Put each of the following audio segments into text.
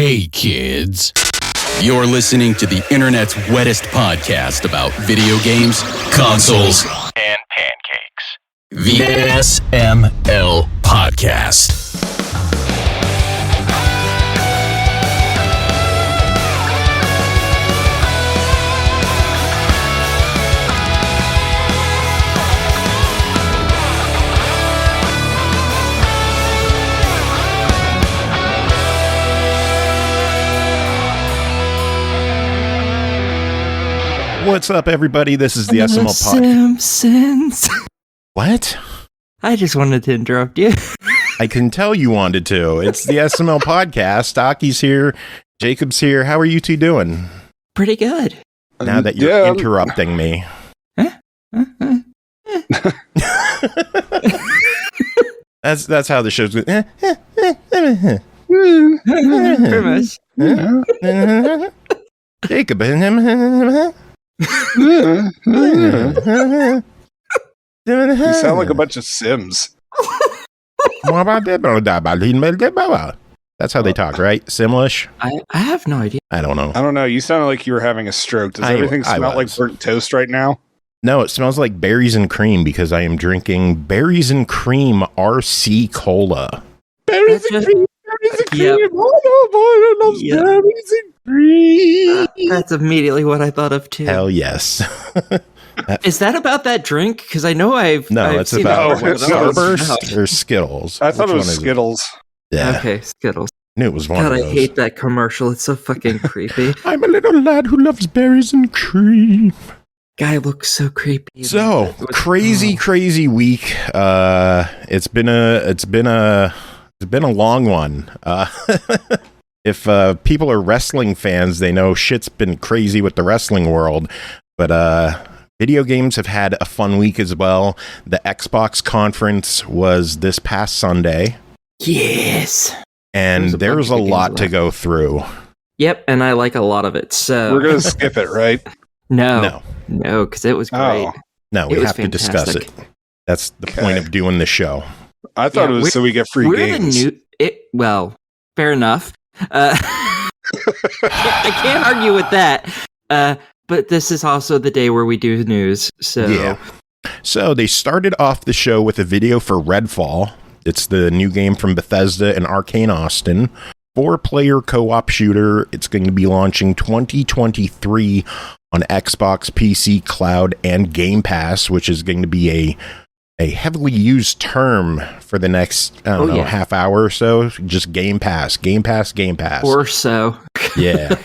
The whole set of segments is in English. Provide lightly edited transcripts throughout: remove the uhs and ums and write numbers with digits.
Hey kids, you're listening to the internet's wettest podcast about video games, consoles, and pancakes. The SML Podcast. What's up, everybody? This is the SML Podcast. Simpsons. What? I just wanted to interrupt you. I can tell you wanted to. It's the SML Podcast. Aki's here. Jacob's here. How are you two doing? Pretty good. Now that you're interrupting me. That's how the show's going. Pretty much. Jacob. You sound like a bunch of Sims. That's how they talk, right? Simlish? I have no idea. I don't know. I don't know. You sounded like you were having a stroke. Does everything smell like burnt toast right now? No, it smells like berries and cream because I am drinking berries and cream RC Cola. Berries and cream. Berries and cream. Yep. Oh, boy, I love berries and cream. That's immediately what I thought of too. Hell yes. Is that about that drink? Because I know I've it's seen about that. Starburst or Skittles. I thought Which it was one is Skittles. Yeah. Okay, Skittles. I knew it was one God, of I those. hate that commercial. It's so fucking creepy. I'm a little lad who loves berries and cream. Guy looks so creepy. So crazy week. It's been a long one. If people are wrestling fans, they know shit's been crazy with the wrestling world. But video games have had a fun week as well. The Xbox conference was this past Sunday. Yes. And there's a lot to go through. Yep, and I like a lot of it. So We're going to skip it, right? No, because it was great. Oh. No, we It was have to discuss it. fantastic. That's the point of doing the show. I thought Yeah, it was so we get free games. Well, fair enough. I can't argue with that. But this is also the day where we do news. So Yeah. So they started off the show with a video for Redfall. It's the new game from Bethesda and Arcane Austin. 4-player co-op shooter. It's going to be launching 2023 on Xbox, PC, Cloud, and Game Pass, which is going to be a heavily used term for the next, half hour or so. Just Game Pass, Game Pass, Game Pass. or so. Yeah.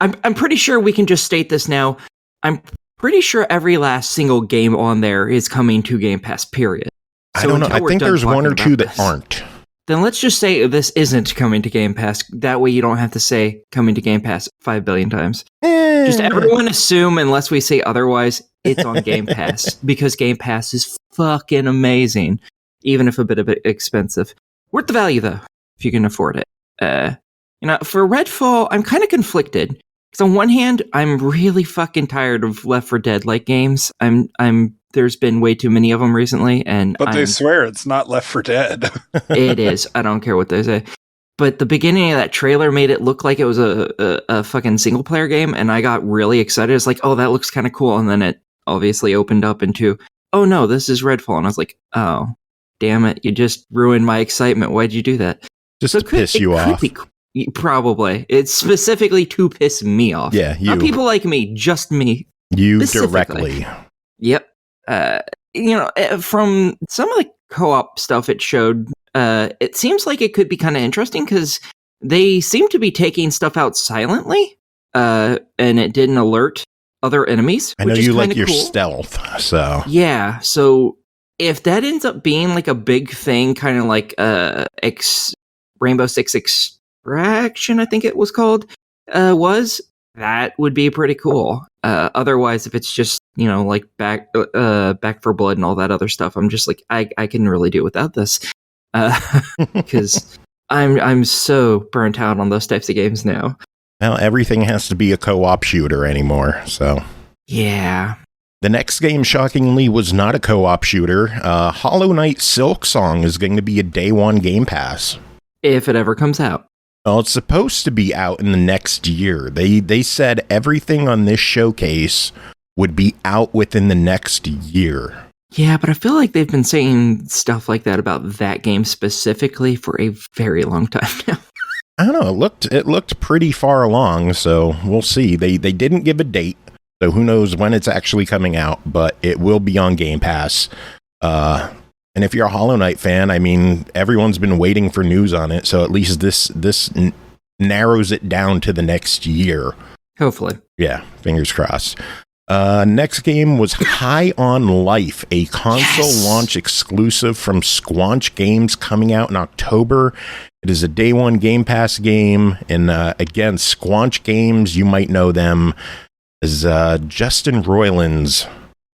I'm pretty sure we can just state this now. I'm pretty sure every last single game on there is coming to Game Pass, period. I don't know. I think there's one or two that aren't. Then let's just say this isn't coming to Game Pass. That way you don't have to say coming to Game Pass 5 billion times. Just everyone assume, unless we say otherwise, it's on Game Pass. Because Game Pass is fucking amazing. Even if a bit expensive. Worth the value, though, if you can afford it. For Redfall, I'm kind of conflicted. Because on one hand, I'm really fucking tired of Left 4 Dead-like games. There's been way too many of them recently, But they swear it's not Left 4 Dead. It is. I don't care what they say. But the beginning of that trailer made it look like it was a fucking single player game, and I got really excited. It's like, oh, that looks kind of cool. And then it obviously opened up into, oh no, this is Redfall. And I was like, oh, damn it. You just ruined my excitement. Why'd you do that? Just to piss you off. Probably. It's specifically to piss me off. Yeah, you. Not people like me, just me. You directly. Yep. From some of the co-op stuff it showed, it seems like it could be kind of interesting because they seem to be taking stuff out silently, and it didn't alert other enemies. I know you like your cool. stealth, so yeah. So if that ends up being like a big thing, kind of like Rainbow Six Extraction, I think it was called, that would be pretty cool. Otherwise, if it's just, like Back 4 Blood and all that other stuff, I'm just like, I can really do without this. Because I'm so burnt out on those types of games now. Well, everything has to be a co-op shooter anymore, so. Yeah. The next game, shockingly, was not a co-op shooter. Hollow Knight Silksong is going to be a day one Game Pass. If it ever comes out. Well, it's supposed to be out in the next year. They said everything on this showcase would be out within the next year. Yeah, but I feel like they've been saying stuff like that about that game specifically for a very long time now. I don't know. It looked pretty far along, so we'll see. They didn't give a date, so who knows when it's actually coming out, but it will be on Game Pass. And if you're a Hollow Knight fan, I mean, everyone's been waiting for news on it, so at least this narrows it down to the next year. Hopefully. Yeah, fingers crossed. Next game was High on Life, a console launch exclusive from Squanch Games coming out in October. It is a day one Game Pass game, and again, Squanch Games, you might know them as Justin Roiland's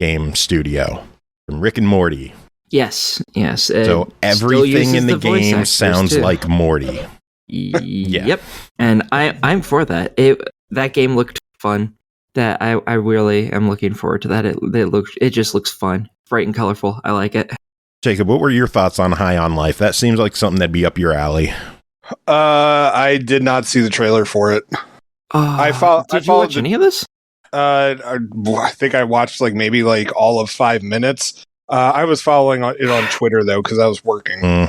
game studio from Rick and Morty. Yes. So everything in the game sounds like Morty. Yep. And I'm for that. That game looked fun. That I really am looking forward to that. It just looks fun, bright and colorful. I like it. Jacob, what were your thoughts on High on Life? That seems like something that'd be up your alley. I did not see the trailer for it. Did you watch any of this? I think I watched maybe all of 5 minutes. I was following it on Twitter though because I was working.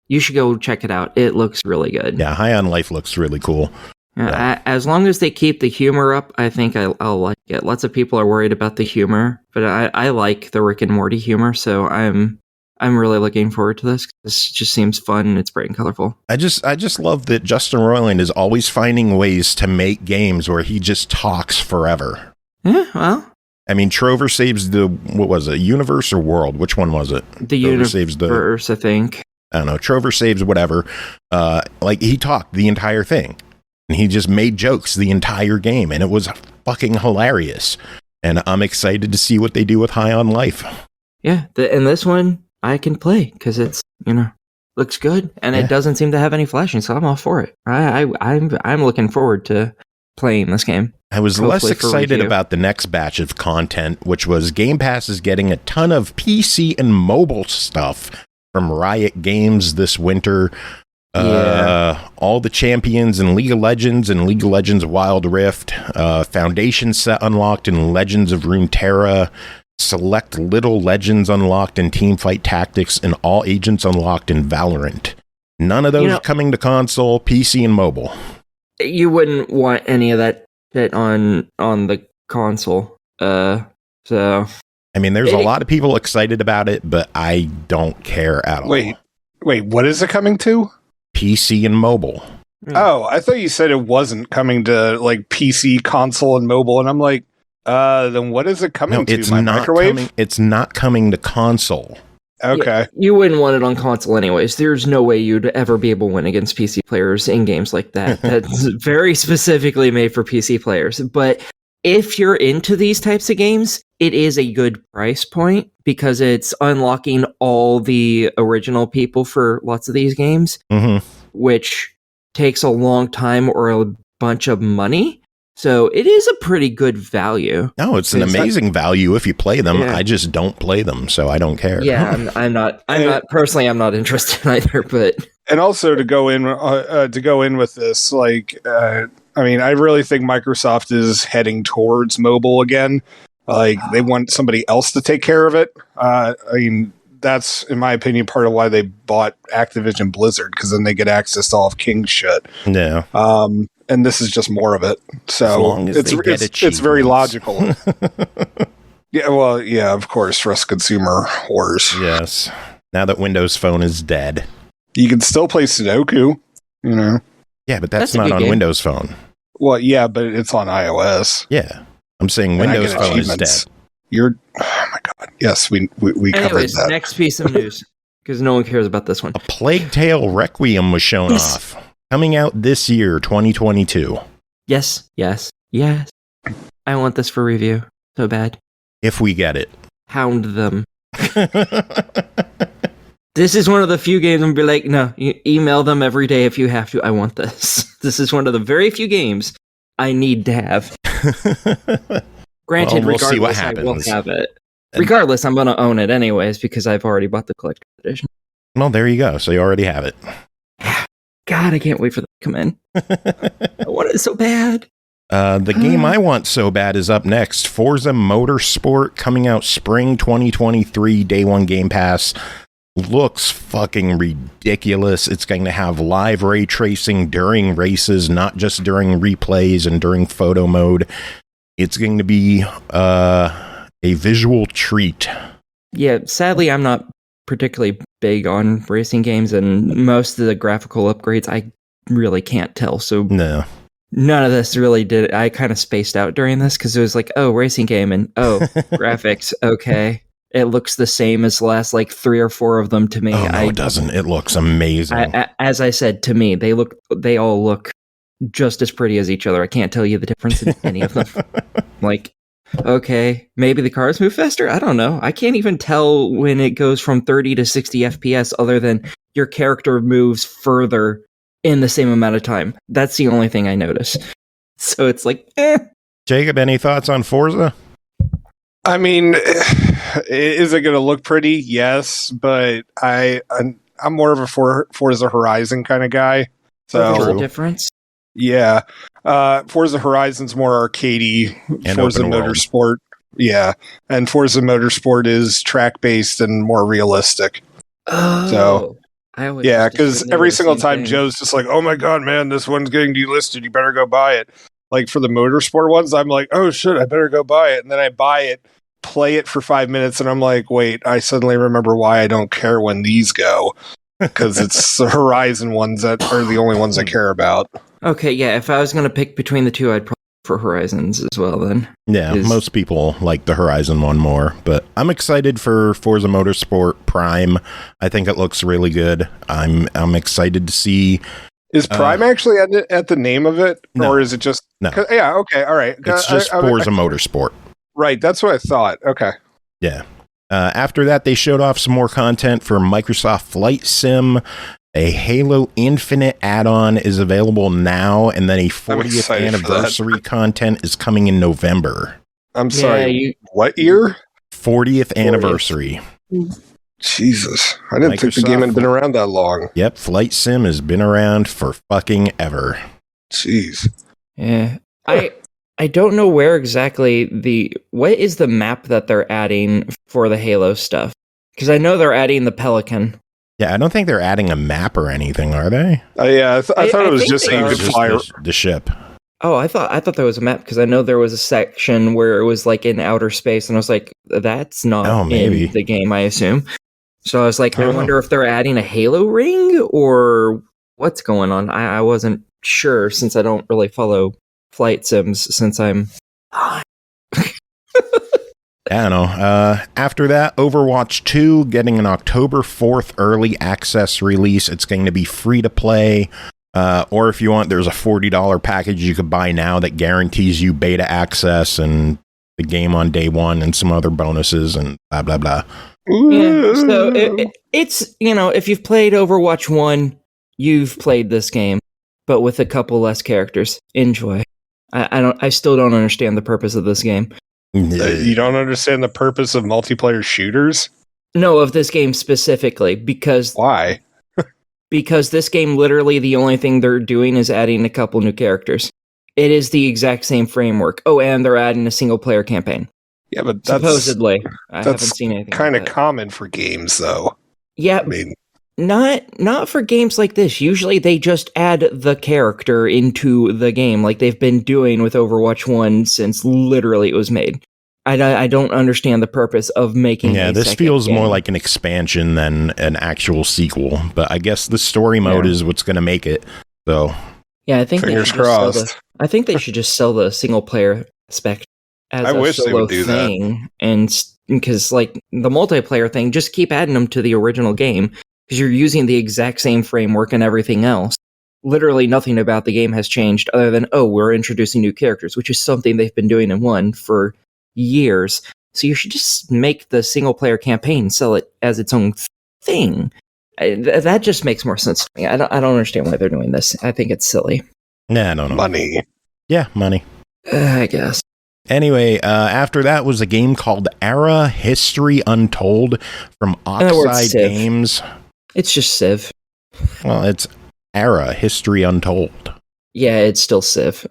You should go check it out. It looks really good. Yeah, High on Life looks really cool. As long as they keep the humor up, I think I'll like it. Lots of people are worried about the humor, but I like the Rick and Morty humor, so I'm really looking forward to this. This just seems fun and it's bright and colorful. I just love that Justin Roiland is always finding ways to make games where he just talks forever. Yeah, well, I mean, Trover Saves the, what was it, Universe or World? Which one was it? The Universe, I think. I don't know. Trover Saves whatever. He talked the entire thing. And he just made jokes the entire game, and it was fucking hilarious. And I'm excited to see what they do with High on Life. Yeah, and this one I can play because it's looks good, and it doesn't seem to have any flashing, so I'm all for it. I'm looking forward to playing this game. I was less excited about the next batch of content, which was Game Pass is getting a ton of PC and mobile stuff from Riot Games this winter. All the champions in League of Legends and League of Legends Wild Rift, Foundation set unlocked in Legends of Runeterra, select Little Legends unlocked in Teamfight Tactics, and all agents unlocked in Valorant. None of those are coming to console, PC, and mobile. You wouldn't want any of that shit on the console. So I mean, there's a lot of people excited about it, but I don't care at all. Wait, what is it coming to? PC and mobile. Oh, I thought you said it wasn't coming to PC, console, and mobile, and I'm like, then what is it coming to? It's not microwave? It's not coming to console. Okay. You wouldn't want it on console anyways. There's no way you'd ever be able to win against PC players in games like that. That's very specifically made for PC players. But if you're into these types of games, it is a good price point because it's unlocking all the original people for lots of these games, which takes a long time or a bunch of money. So it is a pretty good value. No, it's an amazing value if you play them. Yeah. I just don't play them, so I don't care. Yeah, I'm not personally. I'm not interested either. But and also to go in with this, I mean, I really think Microsoft is heading towards mobile again. They want somebody else to take care of it. I mean, that's, in my opinion, part of why they bought Activision Blizzard, because then they get access to all of King's shit. Yeah. And this is just more of it. So it's very logical. Yeah, well, yeah, of course, for us consumer whores. Yes. Now that Windows Phone is dead. You can still play Sudoku, Yeah, but that's not on game. Windows Phone. Well, yeah, but it's on iOS. Yeah. I'm saying Windows Phone is dead. Oh my god. Yes, we covered that. Next piece of news, because no one cares about this one. A Plague Tale Requiem was shown off. Coming out this year, 2022. Yes. I want this for review so bad. If we get it. Hound them. This is one of the few games I'm going to be like, no, you email them every day if you have to. I want this. This is one of the very few games I need to have. Granted, we'll regardless, see what happens. I will have it. Regardless, I'm going to own it anyways because I've already bought the collector's edition. Well, there you go. So you already have it. God, I can't wait for that to come in. I want it so bad. The game I want so bad is up next. Forza Motorsport, coming out spring 2023, day one Game Pass. Looks fucking ridiculous. It's going to have live ray tracing during races, not just during replays and during photo mode. It's going to be a visual treat. Yeah, sadly, I'm not particularly big on racing games, and most of the graphical upgrades I really can't tell. So No. none of this really did. I kind of spaced out during this because it was like, oh, racing game, and oh, graphics. Okay. It looks the same as the last like 3 or 4 of them to me. Oh, no, it doesn't. It looks amazing. As I said, to me, they all look just as pretty as each other. I can't tell you the difference in any of them. Like, okay, maybe the cars move faster? I don't know. I can't even tell when it goes from 30 to 60 FPS other than your character moves further in the same amount of time. That's the only thing I notice. So it's like, Jacob, any thoughts on Forza? I mean, is it going to look pretty? Yes, but I'm more of a Forza Horizon kind of guy. So there's a difference. Yeah, Forza Horizon's more arcadey. And Forza open world. Motorsport, yeah, and Forza Motorsport is track based and more realistic. Oh, So, I always yeah, just because assumed they every were the single same time thing. Joe's just like, "Oh my god, man, this one's getting delisted. You better go buy it." Like for the Motorsport ones, I'm like, "Oh shit, I better go buy it," and then I buy it, play it for 5 minutes, and I'm like, "Wait, I suddenly remember why I don't care when these go." Because it's the Horizon ones that are the only ones I care about. Okay, yeah, if I was going to pick between the two, I'd probably for Horizons as well then. Yeah, Is- most people like the Horizon one more, but I'm excited for Forza Motorsport Prime. I think it looks really good. I'm excited to see. Is Prime actually at the name of it? No. Or is it just... No. Yeah, okay, all right. It's just Forza Motorsport. Right, that's what I thought. Okay. Yeah. After that, they showed off some more content for Microsoft Flight Sim. A Halo Infinite add-on is available now, and then a 40th excited for that. anniversary content is coming in November. I'm sorry, you- what year? 40th anniversary. Jesus. I didn't think the Microsoft. game had been around that long. Yep, Flight Sim has been around for fucking ever. Jeez. Yeah. I don't know where exactly what is the map that they're adding for the Halo stuff? Because I know they're adding the Pelican. Yeah, I don't think they're adding a map or anything, are they? Yeah, I thought I it was think just they that you are. could Just fly... the ship. Oh, I thought there was a map because I know there was a section where it was like in outer space, and I was like, that's not maybe. in the game, I assume. So I was like, I Oh. wonder if they're adding a Halo ring or what's going on. I wasn't sure since I don't really follow flight sims since I'm. I don't know. After that, Overwatch 2 getting an October 4th early access release. It's going to be free to play. Or if you want, there's a $40 package you could buy now that guarantees you beta access and the game on day one and some other bonuses and blah, blah, blah. Yeah, so it's, if you've played Overwatch 1, you've played this game, but with a couple less characters. Enjoy. I still don't understand the purpose of this game. You don't understand the purpose of multiplayer shooters? No, of this game specifically, because Why? this game, literally the only thing they're doing is adding a couple new characters. It is the exact same framework. Oh, and they're adding a single player campaign. Yeah, but that's Supposedly. I haven't that's seen anything. kind of like that. common for games, though. Yeah, I mean, not for games like this. Usually they just add the character into the game, like they've been doing with Overwatch 1 since literally it was made. I don't understand the purpose of making. Yeah, a this second feels game. more like an expansion than an actual sequel. But I guess the story mode is what's going to make it. So, Yeah, I think fingers they should just sell crossed. I think they should just sell the single player aspect as I a wish they solo would do that. thing, and because like the multiplayer thing, just keep adding them to the original game because you're using the exact same framework and everything else. Literally nothing about the game has changed other than we're introducing new characters, which is something they've been doing in 1 for years. So you should just make the single player campaign, sell it as its own thing. That just makes more sense to me. I don't understand why they're doing this. I think it's silly. nah, I don't know. money. Yeah, money. I guess. Anyway, after that was a game called Era History Untold from the word Oxide Civ. Games. It's just Civ. Well, it's era, History Untold. Yeah, it's still Civ.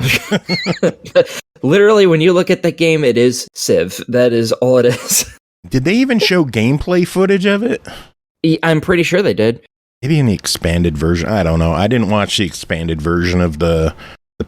Literally, when you look at that game, it is Civ. That is all it is. Did they even show gameplay footage of it? I'm pretty sure they did. Maybe in the expanded version. I don't know. I didn't watch the expanded version of the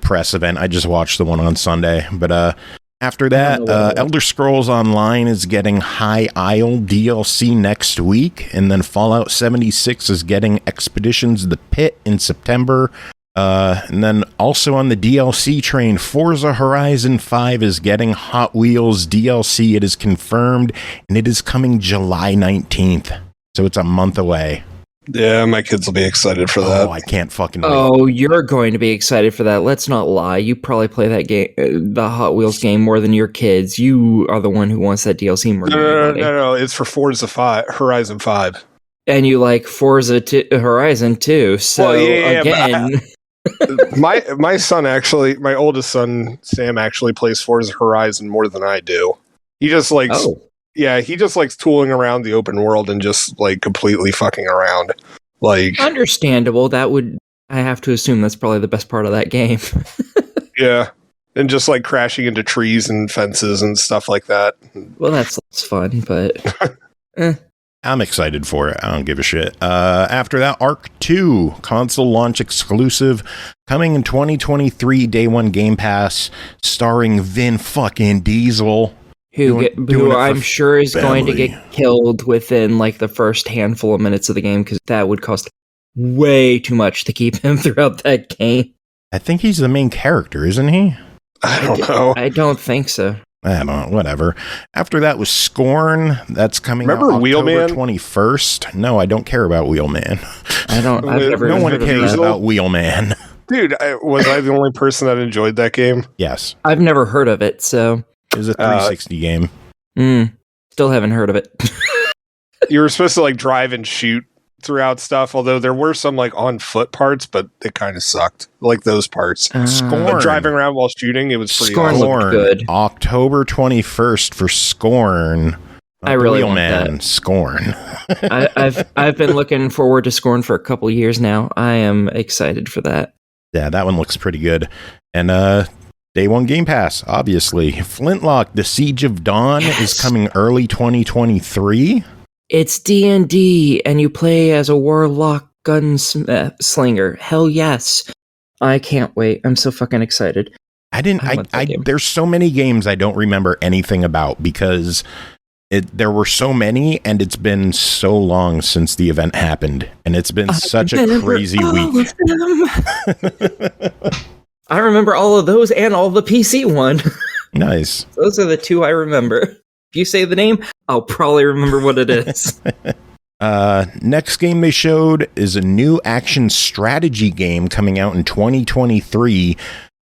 press event. I just watched the one on Sunday. But after that, Elder Scrolls Online is getting High Isle DLC next week. And then Fallout 76 is getting Expeditions of the Pit in September. And then also on the DLC train, Forza Horizon 5 is getting Hot Wheels DLC. It is confirmed, and it is coming July 19th. So it's a month away. Yeah, my kids will be excited for that. Oh, I can't fucking wait. Oh, you're going to be excited for that. Let's not lie. You probably play that game, the Hot Wheels game, more than your kids. You are the one who wants that DLC more than anybody. No. It's for Horizon 5. And you like Forza Horizon too. So, again... my son actually, my oldest son, Sam, actually plays Forza Horizon more than I do. He just likes... Oh. Yeah, he just likes tooling around the open world and just like completely fucking around. Like, understandable. I have to assume that's probably the best part of that game. Yeah, and just like crashing into trees and fences and stuff like that. Well, that's fun, but I'm excited for it. I don't give a shit. After that, Arc 2 console launch exclusive coming in 2023, day one Game Pass, starring Vin fucking Diesel. Who I'm sure is going to get killed within like the first handful of minutes of the game, because that would cost way too much to keep him throughout that game. I think he's the main character, isn't he? I don't know. I don't think so. I don't know, whatever. After that was Scorn. That's coming out October Wheelman? 21st. No, I don't care about Wheelman. No one cares about Wheelman. Dude, was I the only person that enjoyed that game? Yes. I've never heard of it, so... It was a 360 game. Still haven't heard of it. You were supposed to like drive and shoot throughout stuff, although there were some like on foot parts, but it kind of sucked. Like those parts. Scorn. But driving around while shooting, it was pretty Scorn awesome. looked good. October 21st for Scorn. I really want that. Scorn. I've been looking forward to Scorn for a couple years now. I am excited for that. Yeah, that one looks pretty good. And day one Game Pass, obviously. Flintlock, The Siege of Dawn is coming early 2023. It's D&D, and you play as a warlock gunslinger. Hell yes. I can't wait. I'm so fucking excited. There's so many games I don't remember anything about because there were so many, and it's been so long since the event happened, and it's been such a crazy week. I remember all of those and all the PC one. Nice. Those are the two I remember. If you say the name, I'll probably remember what it is. Next game they showed is a new action strategy game coming out in 2023.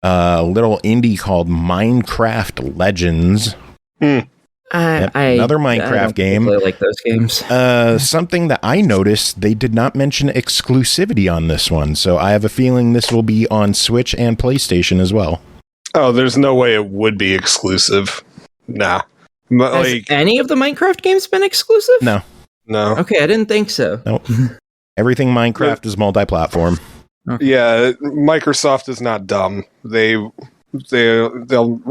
A little indie called Minecraft Legends. Another Minecraft game. I like those games. Something that I noticed, they did not mention exclusivity on this one, so I have a feeling this will be on Switch and PlayStation as well. Oh, there's no way it would be exclusive. Nah. Has any of the Minecraft games been exclusive? No. Okay, I didn't think so. Nope. Everything Minecraft is multi-platform. Okay. Yeah, Microsoft is not dumb. They'll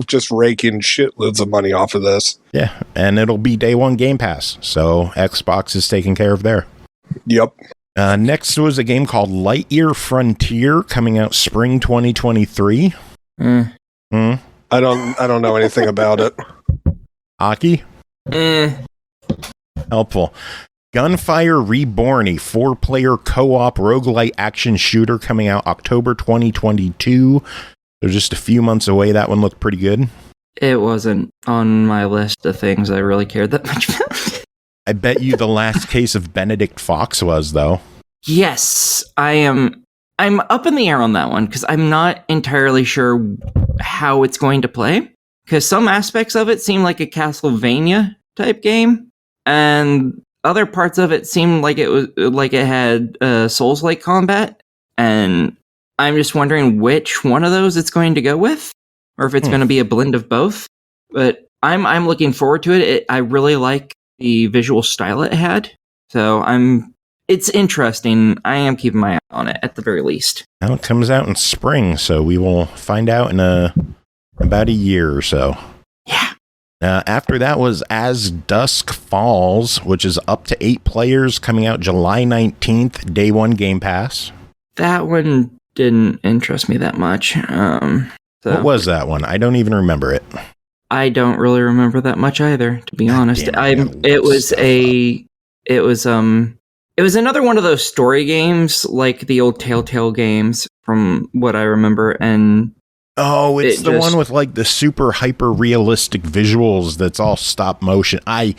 just rake in shitloads of money off of this. Yeah, and it'll be day one Game Pass, so Xbox is taking care of there. Yep. Next was a game called Lightyear Frontier coming out spring 2023. I don't know anything about it. Aki? Helpful. Gunfire Reborn, a 4-player co-op roguelite action shooter coming out October 2022. They're just a few months away. That one looked pretty good. It wasn't on my list of things I really cared that much about. I bet you the last case of Benedict Fox was, though. Yes, I'm up in the air on that one because I'm not entirely sure how it's going to play. Because some aspects of it seem like a Castlevania type game, and other parts of it seemed like it was like it had Souls-like combat, and I'm just wondering which one of those it's going to go with, or if it's going to be a blend of both. But I'm looking forward to it. I really like the visual style it had, so I'm it's interesting. I am keeping my eye on it at the very least. Now it comes out in spring, so we will find out in about a year or so. Yeah. After that was As Dusk Falls, which is up to 8 players, coming out July 19th, day 1 Game Pass. That one didn't interest me that much. What was that one? I don't even remember it. I don't really remember that much either, to be honest. It was another one of those story games, like the old Telltale games, from what I remember, and oh, it's the one with like the super hyper realistic visuals that's all stop motion. I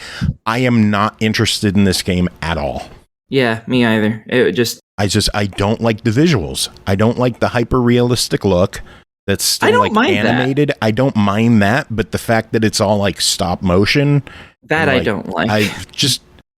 am not interested in this game at all. Yeah, me either. I don't like the visuals. I don't like the hyper realistic look. That's still like animated. I don't mind that, but the fact that it's all like stop motion, that I don't like.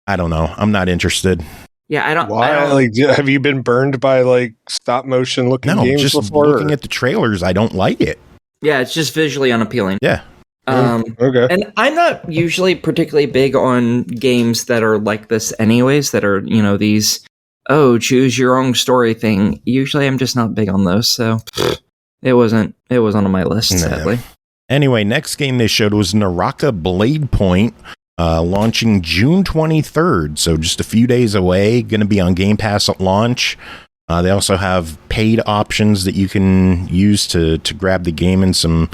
I don't know. I'm not interested. Yeah, I don't. Why? Like, have you been burned by like stop motion looking games just before? Looking at the trailers, I don't like it. Yeah, it's just visually unappealing. Yeah. Okay. And I'm not usually particularly big on games that are like this anyways, that are, these, choose your own story thing. Usually I'm just not big on those, so it wasn't on my list, sadly. Anyway, next game they showed was Naraka Blade Point, launching June 23rd, so just a few days away, going to be on Game Pass at launch. They also have paid options that you can use to grab the game and some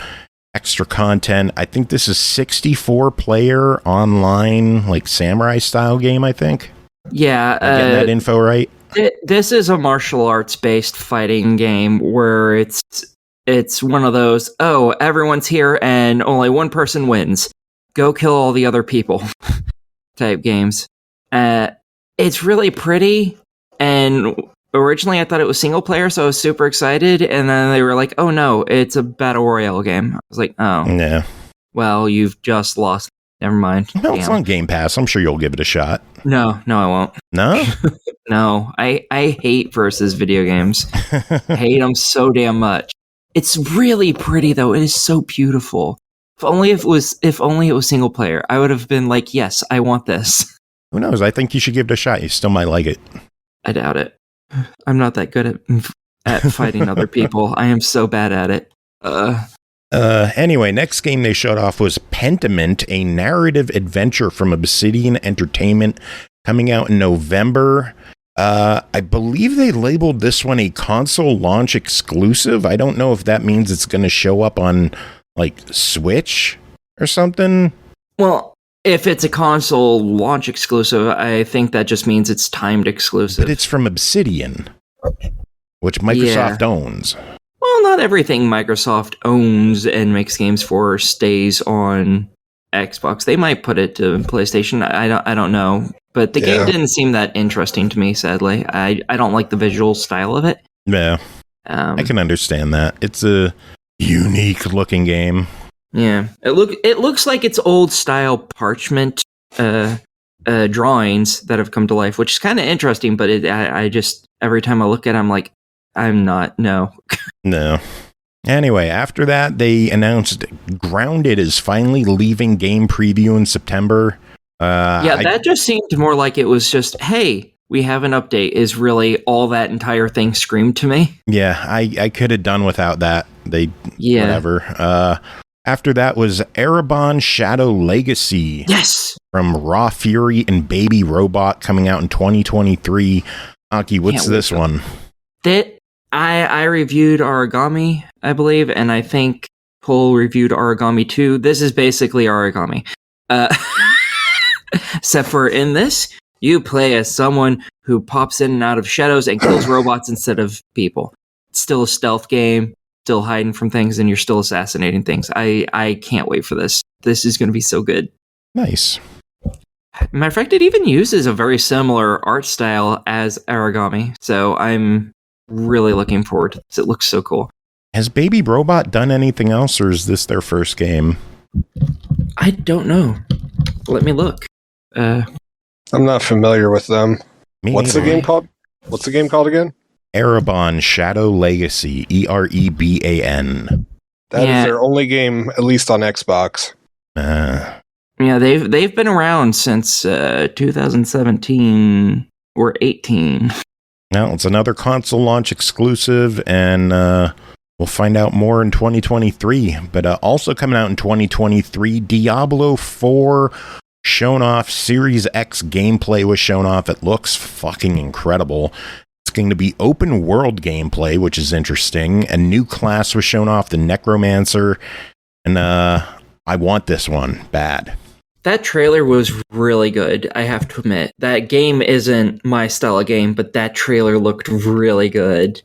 extra content. I think this is 64 player online, like samurai style game, I think. Yeah. Getting that info right? This is a martial arts based fighting game where it's one of those, everyone's here and only one person wins. Go kill all the other people type games. It's really pretty, and originally I thought it was single player, so I was super excited, and then they were like, oh no, it's a battle royale game. I was like, oh. Yeah. Well, you've just lost. Never mind. No, it's on Game Pass. I'm sure you'll give it a shot. No, I won't. No? No, I hate versus video games. I hate them so damn much. It's really pretty, though. It is so beautiful. If only it was single player, I would have been like, yes, I want this. Who knows? I think you should give it a shot. You still might like it. I doubt it. I'm not that good at fighting other people. I am so bad at it. Anyway, next game they showed off was Pentiment, a narrative adventure from Obsidian Entertainment, coming out in November. I believe they labeled this one a console launch exclusive. I don't know if that means it's going to show up on like Switch or something. Well, if it's a console launch exclusive, I think that just means it's timed exclusive. But it's from Obsidian, which Microsoft owns. Well, not everything Microsoft owns and makes games for stays on Xbox. They might put it to PlayStation. I don't know. But the game didn't seem that interesting to me, sadly. I don't like the visual style of it. Yeah, I can understand that. It's a unique looking game. Yeah, it looks like it's old style parchment drawings that have come to life, which is kind of interesting. But I just every time I look at it, I'm like, I'm not. No. Anyway, after that, they announced Grounded is finally leaving game preview in September. That just seemed more like it was just, hey, we have an update, is really all that entire thing screamed to me. Yeah, I could have done without that. Whatever. After that was Erebon Shadow Legacy. Yes! From Raw Fury and Baby Robot, coming out in 2023. Aki, what's this one? I reviewed Origami, I believe, and I think Cole reviewed Origami too. This is basically Origami. Except for in this, you play as someone who pops in and out of shadows and kills robots instead of people. It's still a stealth game, still hiding from things, and you're still assassinating things. I can't wait for this. This is going to be so good. Nice. Matter of fact, it even uses a very similar art style as Origami, so I'm really looking forward to this. It looks so cool. Has Baby Robot done anything else, or is this their first game? I don't know. Let me look. I'm not familiar with them. What's the game called? What's the game called again? Erebon Shadow Legacy. Ereban. That is their only game, at least on Xbox. Yeah, they've been around since 2017. or 18. Now, it's another console launch exclusive, and we'll find out more in 2023. But also coming out in 2023, Diablo 4 shown off. Series X gameplay was shown off. It looks fucking incredible. It's going to be open world gameplay, which is interesting. A new class was shown off, the Necromancer. And I want this one bad. That trailer was really good, I have to admit. That game isn't my style of game, but that trailer looked really good.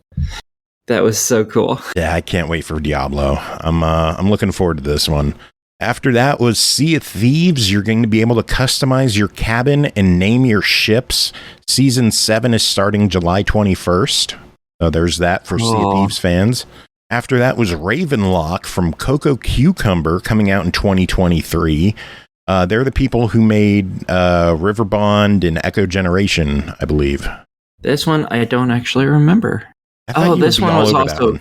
That was so cool. Yeah, I can't wait for Diablo. I'm looking forward to this one. After that was Sea of Thieves. You're going to be able to customize your cabin and name your ships. Season 7 is starting July 21st. So there's that for Sea of Thieves fans. After that was Ravenlock from Coco Cucumber coming out in 2023. They're the people who made Riverbond and Echo Generation, I believe. This one I don't actually remember. This one was also...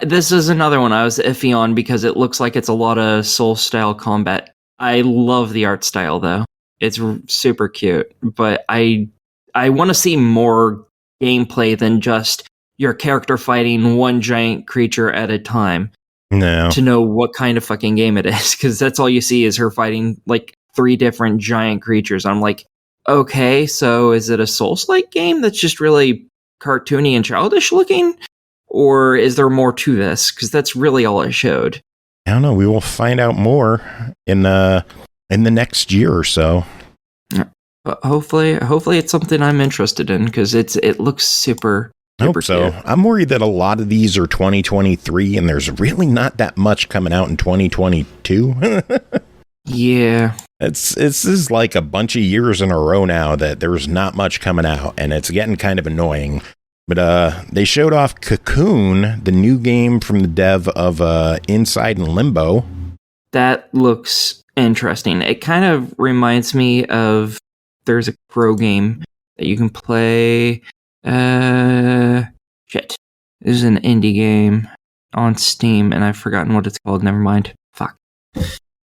This is another one I was iffy on because it looks like it's a lot of Soul-style combat. I love the art style, though. It's super cute. But I want to see more gameplay than just your character fighting one giant creature at a time. No. To know what kind of fucking game it is. Because that's all you see is her fighting like 3 different giant creatures. I'm like, okay, so is it a Souls-like game that's just really cartoony and childish looking? Or is there more to this? Because that's really all it showed. I don't know. We will find out more in the next year or so. But hopefully it's something I'm interested in because it looks super. I hope so. Cute. I'm worried that a lot of these are 2023, and there's really not that much coming out in 2022. Yeah, this is like a bunch of years in a row now that there's not much coming out, and it's getting kind of annoying. But they showed off Cocoon, the new game from the dev of Inside and Limbo. That looks interesting. It kind of reminds me of there's a Crow game that you can play. Shit. This is an indie game on Steam, and I've forgotten what it's called. Never mind. Fuck.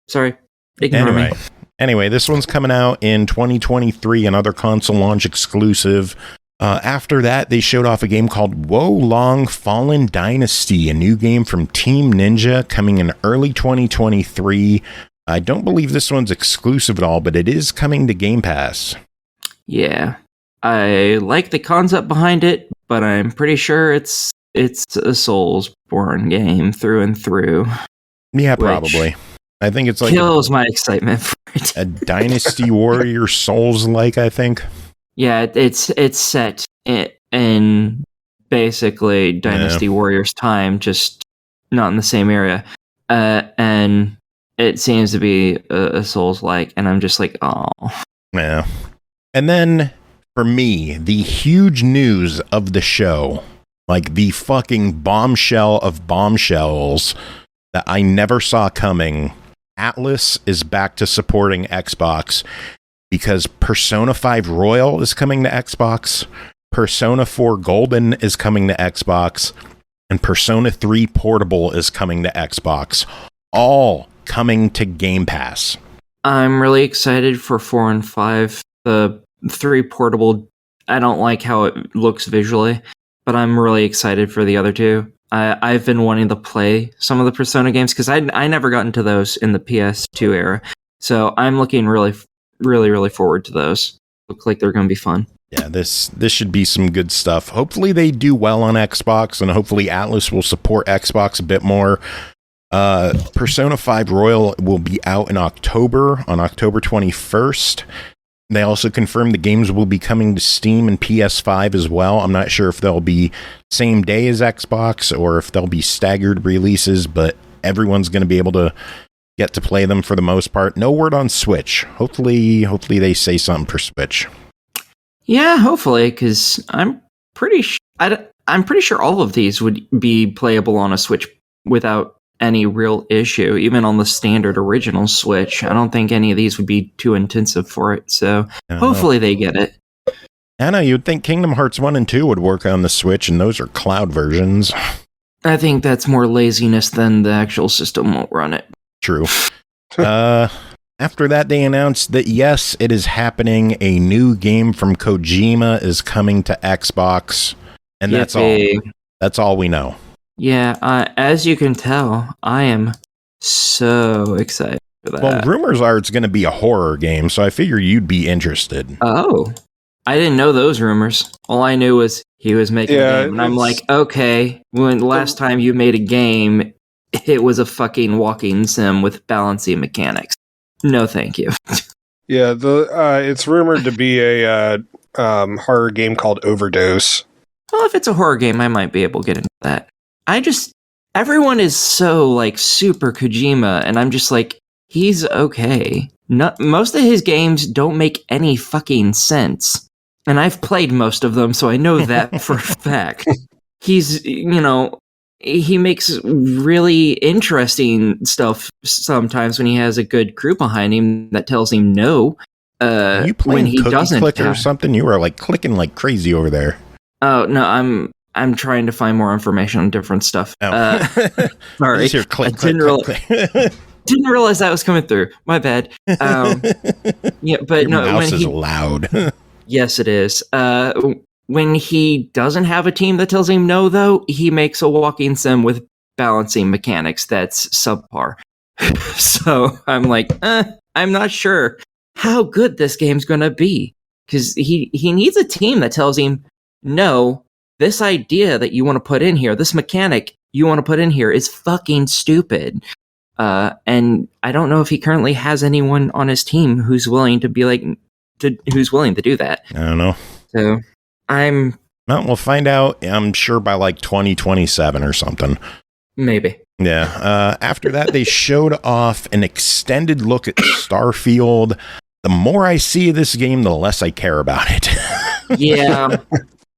Sorry. Ignore me. Anyway, this one's coming out in 2023, another console launch exclusive. After that, they showed off a game called Wo Long Fallen Dynasty, a new game from Team Ninja coming in early 2023. I don't believe this one's exclusive at all, but it is coming to Game Pass. Yeah. I like the concept behind it, but I'm pretty sure it's a Soulsborne game through and through. Yeah, probably. I think it's like kills my excitement for it. A Dynasty Warrior Souls-like, I think. Yeah, it's set in basically Dynasty Warriors time, just not in the same area. And it seems to be a Souls-like, and I'm just like, oh. Yeah. And then, for me, the huge news of the show, like the fucking bombshell of bombshells that I never saw coming, Atlas is back to supporting Xbox. Because Persona 5 Royal is coming to Xbox, Persona 4 Golden is coming to Xbox, and Persona 3 Portable is coming to Xbox. All coming to Game Pass. I'm really excited for 4 and 5. The 3 Portable, I don't like how it looks visually, but I'm really excited for the other 2. I've been wanting to play some of the Persona games because I never got into those in the PS2 era. So I'm looking really forward to those. Look like they're going to be fun. Yeah, this should be some good stuff. Hopefully they do well on Xbox, and hopefully Atlas will support Xbox a bit more. Persona 5 Royal will be out in October, on October 21st. They also confirmed the games will be coming to Steam and PS5 as well. I'm not sure if they'll be same day as Xbox or if they'll be staggered releases, but everyone's going to be able to get to play them for the most part. No word on Switch. Hopefully they say something for Switch. Yeah, hopefully, because I'm pretty sure all of these would be playable on a Switch without any real issue. Even on the standard original Switch, I don't think any of these would be too intensive for it. So hopefully they get it. I know, you'd think Kingdom Hearts 1 and 2 would work on the Switch, and those are cloud versions. I think that's more laziness than the actual system won't run it. True. After that, they announced that, yes, it is happening. A new game from Kojima is coming to Xbox. And that's all. That's all we know. Yeah, as you can tell, I am so excited for that. Well, rumors are it's going to be a horror game, so I figure you'd be interested. Oh. I didn't know those rumors. All I knew was he was making a game. And I'm like, okay, when last time you made a game, it was a fucking walking sim with balancing mechanics. No, thank you. Yeah, it's rumored to be a horror game called Overdose. Well, if it's a horror game, I might be able to get into that. Everyone is so, like, super Kojima, and I'm just like, he's okay. Most of his games don't make any fucking sense. And I've played most of them, so I know that for a fact. He's, he makes really interesting stuff sometimes when he has a good crew behind him that tells him no. Are you playing when he doesn't Clicker or something? You were like clicking like crazy over there. Oh no, I'm trying to find more information on different stuff. Oh. Sorry, didn't realize that was coming through. My bad. Yeah, but Your mouse is loud. Yes, it is. When he doesn't have a team that tells him no, though, he makes a walking sim with balancing mechanics that's subpar. So I'm like, I'm not sure how good this game's going to be. Because he needs a team that tells him, no, this idea that you want to put in here, this mechanic you want to put in here is fucking stupid. And I don't know if he currently has anyone on his team who's willing to be like, who's willing to do that. I don't know. So well, we'll find out, I'm sure, by like 2027 or something. Maybe. Yeah. After that, they showed off an extended look at Starfield. The more I see of this game, the less I care about it. Yeah.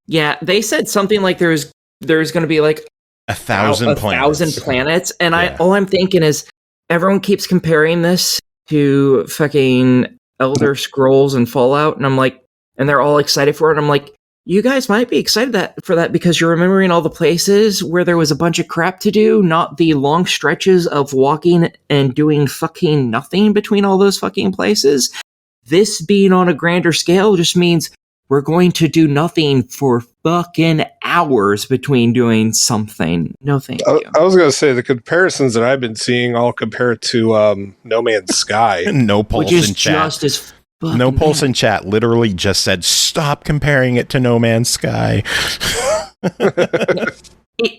Yeah. They said something like there's going to be like 1,000 planets. And all I'm thinking is everyone keeps comparing this to fucking Elder Scrolls and Fallout. And I'm like, and they're all excited for it. I'm like, you guys might be excited for that because you're remembering all the places where there was a bunch of crap to do, not the long stretches of walking and doing fucking nothing between all those fucking places. This being on a grander scale just means we're going to do nothing for fucking hours between doing something. No, thank you. I was going to say the comparisons that I've been seeing all compare to No Man's Sky. No Pulse which is in chat. Just as No Pulse in chat literally just said, stop comparing it to No Man's Sky.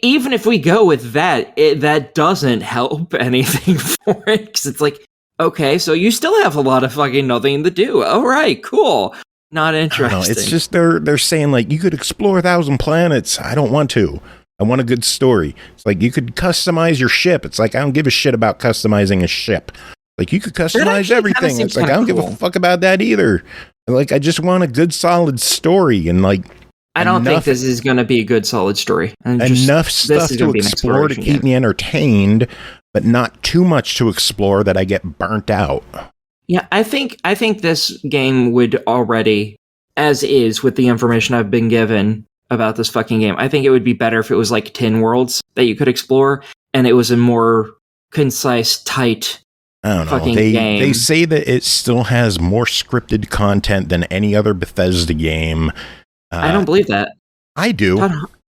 Even if we go with that, that doesn't help anything for it. Because it's like, okay, so you still have a lot of fucking nothing to do. All right, cool. Not interesting. It's just they're saying, like, you could explore 1,000 planets. I don't want to. I want a good story. It's like, you could customize your ship. It's like, I don't give a shit about customizing a ship. Like, you could customize everything. It's like, I don't give a fuck about that either. Like, I just want a good, solid story. And, like, I don't think this is going to be a good, solid story. Enough stuff to explore to keep me entertained, but not too much to explore that I get burnt out. Yeah, I think this game would already, as is with the information I've been given about this fucking game, I think it would be better if it was like 10 worlds that you could explore, and it was a more concise, tight fucking game. They say that it still has more scripted content than any other Bethesda game. I don't believe that. I do. Todd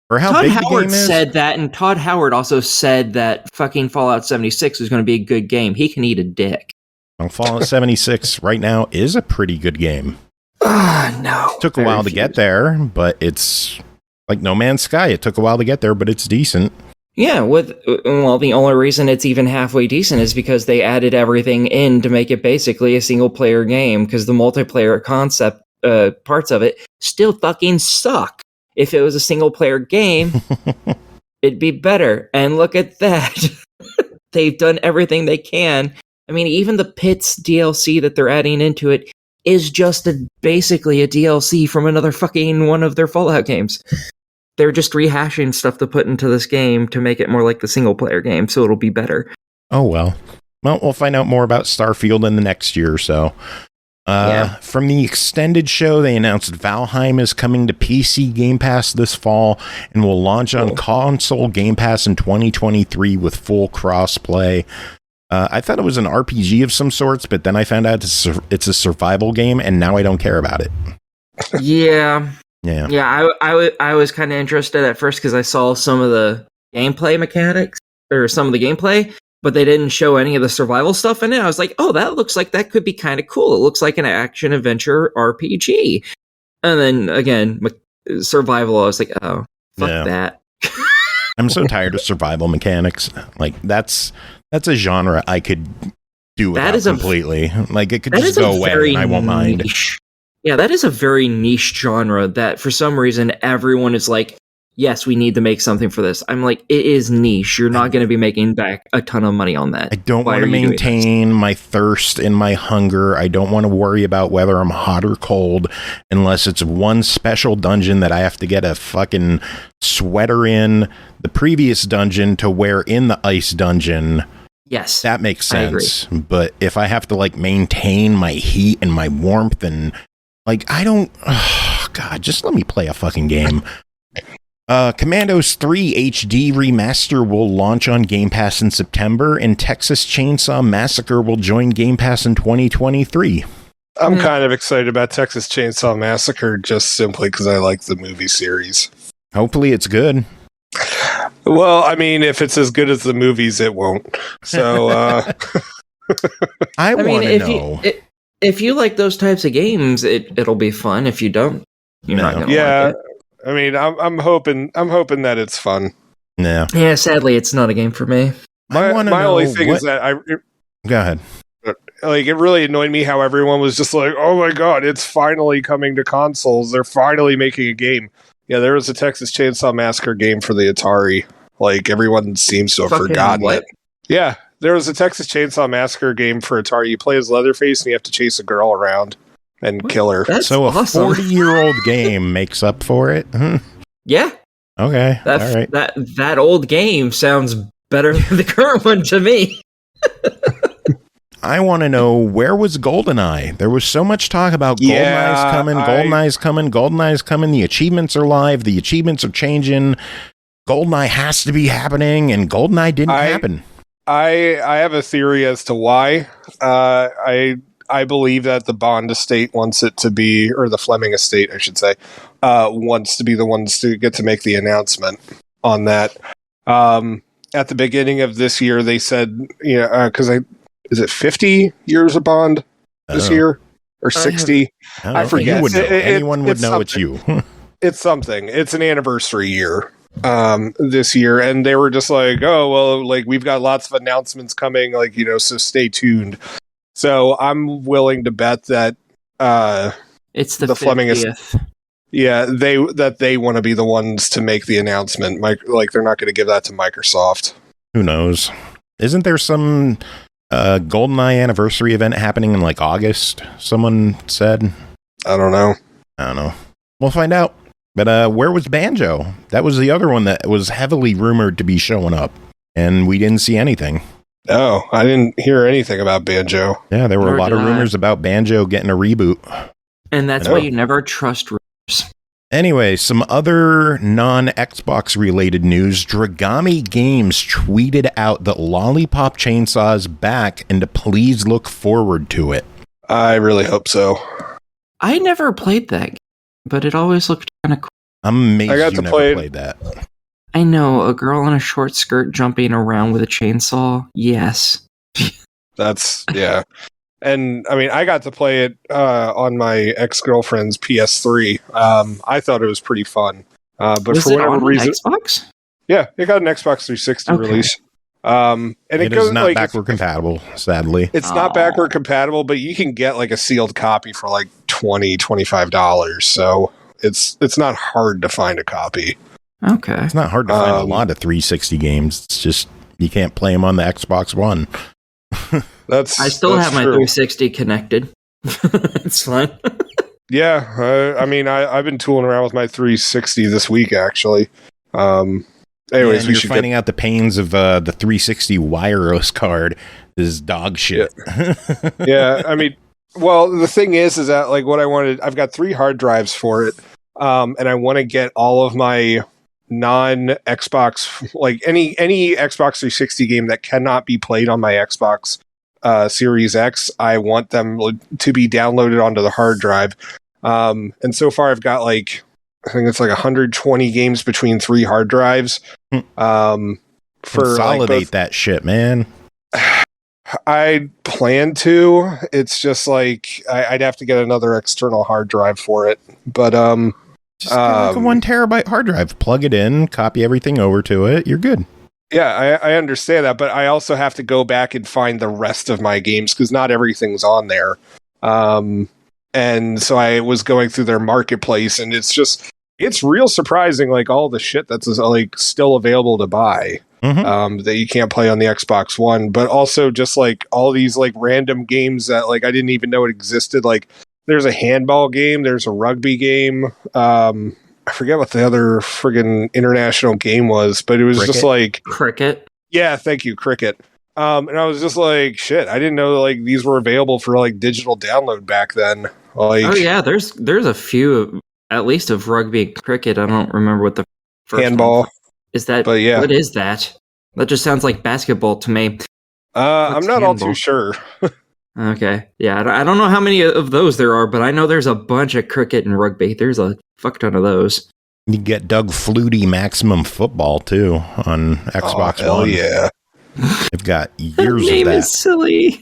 big Howard the game is. said that, and Todd Howard also said that fucking Fallout 76 was going to be a good game. He can eat a dick. Well, Fallout 76 right now is a pretty good game. No. Took a while to get there, but it's like No Man's Sky. It took a while to get there, but it's decent. Yeah, the only reason it's even halfway decent is because they added everything in to make it basically a single-player game, because the multiplayer concept parts of it still fucking suck. If it was a single-player game, it'd be better. And look at that. They've done everything they can. I mean, even the Pits DLC that they're adding into it is just basically a DLC from another fucking one of their Fallout games. They're just rehashing stuff to put into this game to make it more like the single-player game, so it'll be better. Oh, well. Well, we'll find out more about Starfield in the next year or so. From the extended show, they announced Valheim is coming to PC Game Pass this fall and will launch on console Game Pass in 2023 with full crossplay. I thought it was an RPG of some sorts, but then I found out it's a survival game, and now I don't care about it. Yeah. Yeah. I was kind of interested at first because I saw some of the gameplay mechanics or some of the gameplay, but they didn't show any of the survival stuff in it. I was like, oh, that looks like that could be kind of cool. It looks like an action adventure RPG. And then again, survival, I was like, oh, fuck that. I'm so tired of survival mechanics. Like that's a genre I could do without completely. Like it could just go away and I won't mind. Yeah, that is a very niche genre that for some reason everyone is like, yes, we need to make something for this. I'm like, it is niche. You're not going to be making back a ton of money on that. I don't want to maintain my thirst and my hunger. I don't want to worry about whether I'm hot or cold unless it's one special dungeon that I have to get a fucking sweater in the previous dungeon to wear in the ice dungeon. Yes. That makes sense. But if I have to like maintain my heat and my warmth and like, I don't, God, just let me play a fucking game. Commandos 3 HD Remaster will launch on Game Pass in September, and Texas Chainsaw Massacre will join Game Pass in 2023. I'm kind of excited about Texas Chainsaw Massacre just simply because I like the movie series. Hopefully it's good. Well, I mean, if it's as good as the movies, it won't. So, I want to know. If you like those types of games, it'll be fun. If you don't, you're not going to like it. I mean, I'm hoping that it's fun. No. Yeah, sadly, it's not a game for me. My only thing is that Go ahead. Like, it really annoyed me how everyone was just like, "Oh my god, it's finally coming to consoles! They're finally making a game." Yeah, there was a Texas Chainsaw Massacre game for the Atari. Like, everyone seems to have forgotten it. Yeah, there was a Texas Chainsaw Massacre game for Atari. You play as Leatherface, and you have to chase a girl around and kill her. That's so awesome. A 40-year-old game makes up for it? Yeah. Okay. All right. That old game sounds better than the current one to me. I want to know, where was GoldenEye? There was so much talk about GoldenEye's GoldenEye's coming. The achievements are live. The achievements are changing. GoldenEye has to be happening, and GoldenEye didn't happen. I have a theory as to why. I believe that the Bond estate wants it to be, or the Fleming estate, I should say, wants to be the ones to get to make the announcement on that. At the beginning of this year, they said, because is it 50 years of Bond this year? Or 60? I forget. You would know. Anyone would know it's you. It's something. It's an anniversary year this year. And they were just like, oh, well, like, we've got lots of announcements coming, like, so stay tuned. So I'm willing to bet that it's the Fleming is, they want to be the ones to make the announcement. Like, they're not going to give that to Microsoft. Who knows? Isn't there some GoldenEye anniversary event happening in like August? Someone said. I don't know. We'll find out. But where was Banjo? That was the other one that was heavily rumored to be showing up, and we didn't see anything. Oh, I didn't hear anything about Banjo. Yeah, there were a lot of rumors about Banjo getting a reboot. And that's why you never trust rumors. Anyway, some other non-Xbox related news. Dragami Games tweeted out that Lollipop Chainsaw is back and to please look forward to it. I really hope so. I never played that game, but it always looked kind of cool. I'm amazed you never played that. I know, a girl in a short skirt jumping around with a chainsaw. Yes. That's, yeah. And, I mean, I got to play it on my ex-girlfriend's PS3. I thought it was pretty fun. But was for whatever reason... Xbox? Yeah, it got an Xbox 360 release. And it is not backward compatible, sadly. It's not backward compatible, but you can get, like, a sealed copy for, like, $20-$25. So it's not hard to find a copy. Okay. It's not hard to find a lot of 360 games. It's just you can't play them on the Xbox One. I still have my 360 connected. It's fine. Yeah, I mean, I've been tooling around with my 360 this week, actually. Anyways, you're finding out the pains of the 360 wireless card is dog shit. Yeah, I mean, well, the thing is that, like, what I wanted, I've got 3 hard drives for it, and I want to get all of my non-Xbox, like any Xbox 360 game that cannot be played on my Xbox Series X, I want them to be downloaded onto the hard drive. And so far I've got like, I think it's like 120 games between 3 hard drives. For Consolidate that shit, man. I plan to. It's just like I'd have to get another external hard drive for it. But just get like a 1 terabyte hard drive. Plug it in, copy everything over to it. You're good. Yeah, I understand that, but I also have to go back and find the rest of my games because not everything's on there. And so I was going through their marketplace, and it's real surprising, like all the shit that's like still available to buy. That you can't play on the Xbox One, but also just like all these like random games that like I didn't even know it existed. Like there's a handball game, there's a rugby game. I forget what the other friggin' international game was, but it was just like cricket. Yeah, thank you, cricket. And I was just like, shit, I didn't know like these were available for like digital download back then. Like, oh yeah, there's a few at least of rugby and cricket. I don't remember what the first handball is. That, but yeah, what is that? That just sounds like basketball to me. I'm not handball? All too sure. Okay, yeah, I don't know how many of those there are, but I know there's a bunch of cricket and rugby. There's a fuck ton of those. You get Doug Flutie Maximum Football too on Xbox One. Hell yeah. They've got years name of that. Is silly.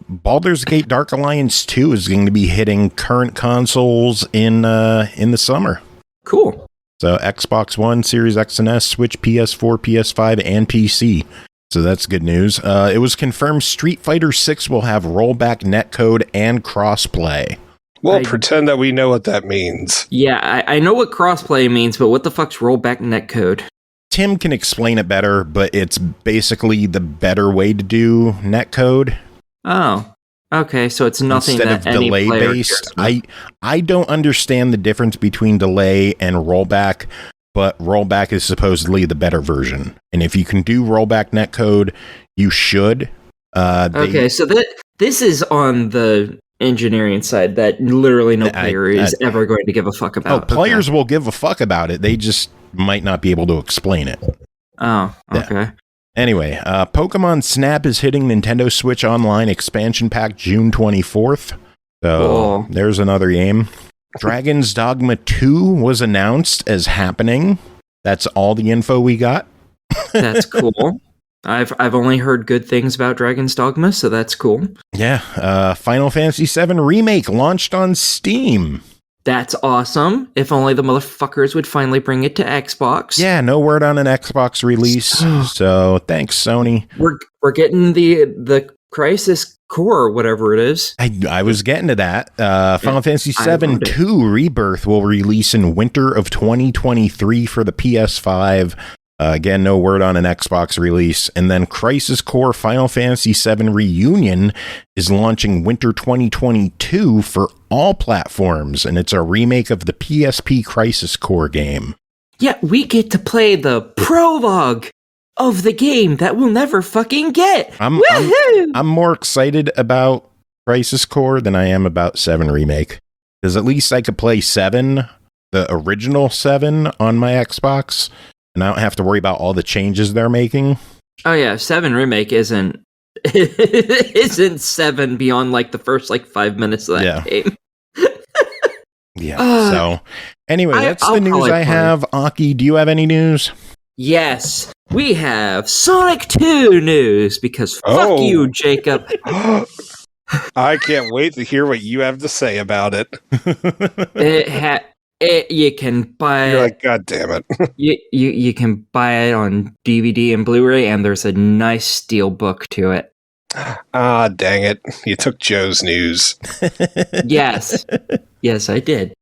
Baldur's Gate Dark Alliance 2 is going to be hitting current consoles in the summer. Cool. So Xbox One, Series X and S, Switch, PS4, PS5, and PC. So that's good news. It was confirmed Street Fighter 6 will have rollback netcode and crossplay. Well, pretend that we know what that means. Yeah, I know what crossplay means, but what the fuck's rollback netcode? Tim can explain it better, but it's basically the better way to do netcode. Oh, okay. So it's nothing instead that of any delay based. I don't understand the difference between delay and rollback, but rollback is supposedly the better version. And if you can do rollback netcode, you should. Okay, so this is on the engineering side that literally no player is ever going to give a fuck about. Oh, players will give a fuck about it. They just might not be able to explain it. Oh, okay. Yeah. Anyway, Pokemon Snap is hitting Nintendo Switch Online expansion pack June 24th. So there's another game. Dragon's Dogma 2 was announced as happening. That's all the info we got. That's cool. I've only heard good things about Dragon's Dogma, so that's cool. Yeah, Final Fantasy VII Remake launched on Steam. That's awesome. If only the motherfuckers would finally bring it to Xbox. Yeah, no word on an Xbox release. So thanks, Sony. We're getting the Crisis Core, whatever it is. I was getting to that. Final Fantasy VII 2 Rebirth will release in winter of 2023 for the PS5. Again, no word on an Xbox release. And then Crisis Core Final Fantasy VII Reunion is launching winter 2022 for all platforms, and it's a remake of the PSP Crisis Core game. Yeah, we get to play the prologue of the game that we'll never fucking get. I'm more excited about Crisis Core than I am about 7 Remake. Because at least I could play 7, the original 7, on my Xbox, and I don't have to worry about all the changes they're making. Oh yeah, 7 Remake isn't 7 beyond like the first like 5 minutes of that game. Yeah. So anyway, that's the news I have. Aki, do you have any news? Yes, we have Sonic 2 news because fuck you, Jacob. I can't wait to hear what you have to say about it. You can buy it. You're like, God damn it. you can buy it on DVD and Blu-ray, and there's a nice steelbook to it. Ah, dang it. You took Joe's news. Yes. Yes, I did.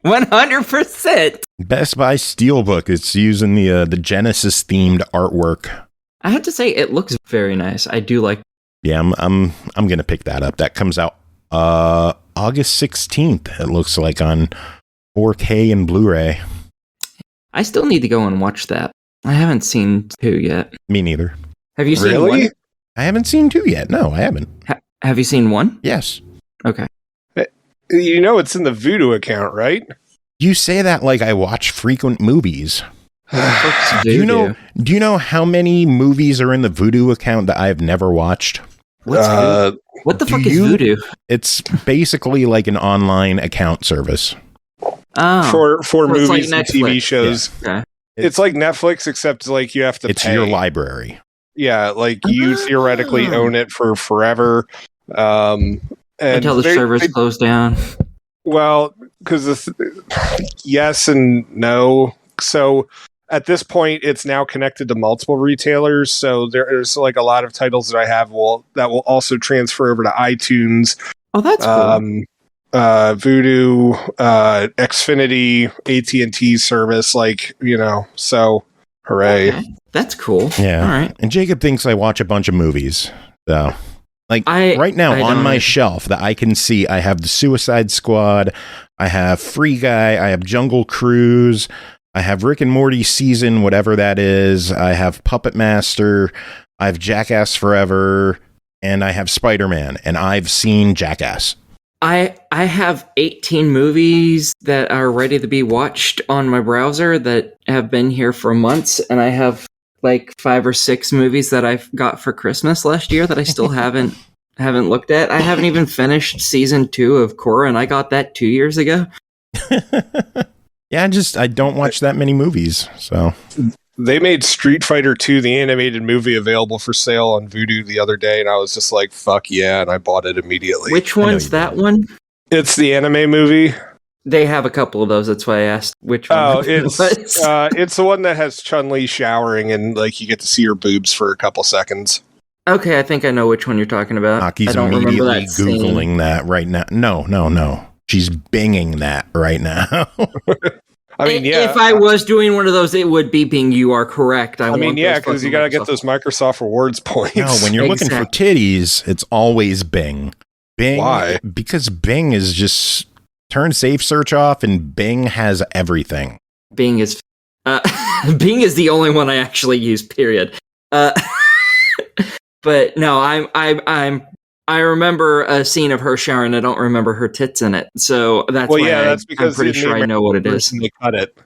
100%. Best Buy Steelbook. It's using the Genesis themed artwork. I have to say, it looks very nice. I do like. Yeah, I'm gonna pick that up. That comes out August 16th. It looks like on 4K and Blu-ray. I still need to go and watch that. I haven't seen 2 yet. Me neither. Have you seen 1? I haven't seen 2 yet. No, I haven't. Have you seen 1? Yes. Okay. You know it's in the Voodoo account, right? You say that like I watch frequent movies. Do you know how many movies are in the Vudu account that I've never watched? What the fuck is Vudu? It's basically like an online account service. Oh. For movies like and Netflix. TV shows. Yeah. Okay. It's like Netflix, except like you have to It's pay. your library. Yeah, like you theoretically own it for forever. And Until the servers close down. Well, because yes and no. So at this point, it's now connected to multiple retailers. So there's like a lot of titles that I have that will also transfer over to iTunes. Oh, that's cool. Voodoo, Xfinity, AT&T service, so hooray. Okay. That's cool. Yeah. All right. And Jacob thinks I watch a bunch of movies. So, right now on my shelf that I can see, I have The Suicide Squad, I have Free Guy, I have Jungle Cruise, I have Rick and Morty season, whatever that is, I have Puppet Master, I have Jackass Forever, and I have Spider-Man, and I've seen Jackass. I have 18 movies that are ready to be watched on my browser that have been here for months, and I have like 5 or 6 movies that I've got for Christmas last year that I still haven't looked at. I haven't even finished season 2 of Korra, and I got that 2 years ago. Yeah, I don't watch that many movies, so. They made Street Fighter 2, the animated movie, available for sale on Vudu the other day, and I was just like, fuck yeah, and I bought it immediately. Which one's that one? It's the anime movie. They have a couple of those, that's why I asked which one. Oh, it's the one that has Chun-Li showering, and like you get to see her boobs for a couple seconds. Okay, I think I know which one you're talking about. Aki's immediately Googling that right now. No. She's binging that right now. I mean, yeah. If I was doing one of those, it would be Bing. You are correct. I mean, yeah, because you got to get those Microsoft Rewards points. No, when you're looking for titties, it's always Bing. Bing. Why? Because Bing is just turn safe search off, and Bing has everything. Bing is Bing is the only one I actually use. Period. But no, I remember a scene of her showering. I don't remember her tits in it, so that's why that's because I'm pretty sure I know what it is. They cut it.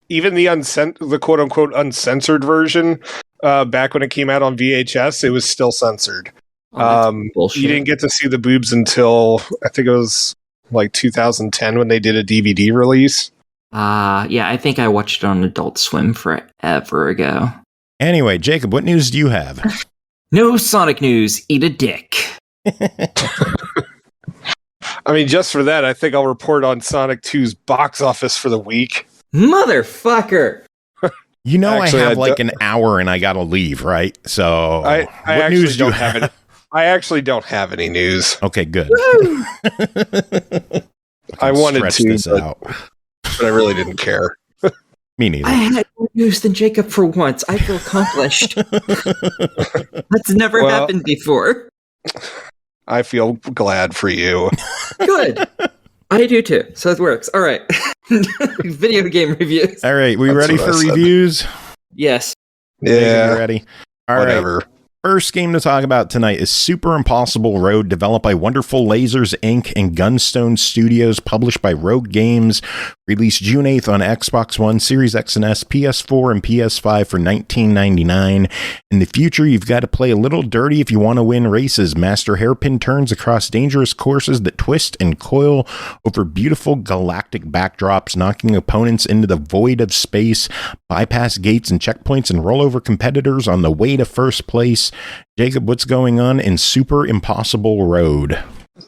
Even the quote unquote uncensored version, back when it came out on VHS, it was still censored. You didn't get to see the boobs until I think it was like 2010 when they did a DVD release. Yeah, I think I watched it on Adult Swim forever ago. Anyway, Jacob, what news do you have? No Sonic news. Eat a dick. I mean, just for that, I think I'll report on Sonic 2's box office for the week. Motherfucker! You know, actually, I have like an hour and I gotta leave, right? So, what news do you have? I actually don't have any news. Okay, good. I wanted to, this out. But I really didn't care. Me neither. I had more news than Jacob for once. I feel accomplished. That's never happened before. I feel glad for you. Good. I do too. So it works. All right. Video game reviews. All right. We ready for reviews? Yes. Yeah. Ready? All Whatever. Right. First game to talk about tonight is Super Impossible Road, developed by Wonderful Lasers Inc. and Gunstone Studios, published by Rogue Games, released June 8th on Xbox One, Series X and S, PS4, and PS5 for $19.99. In the future, you've got to play a little dirty if you want to win races, master hairpin turns across dangerous courses that twist and coil over beautiful galactic backdrops, knocking opponents into the void of space, bypass gates and checkpoints, and roll over competitors on the way to first place. Jacob, what's going on in Super Impossible Road?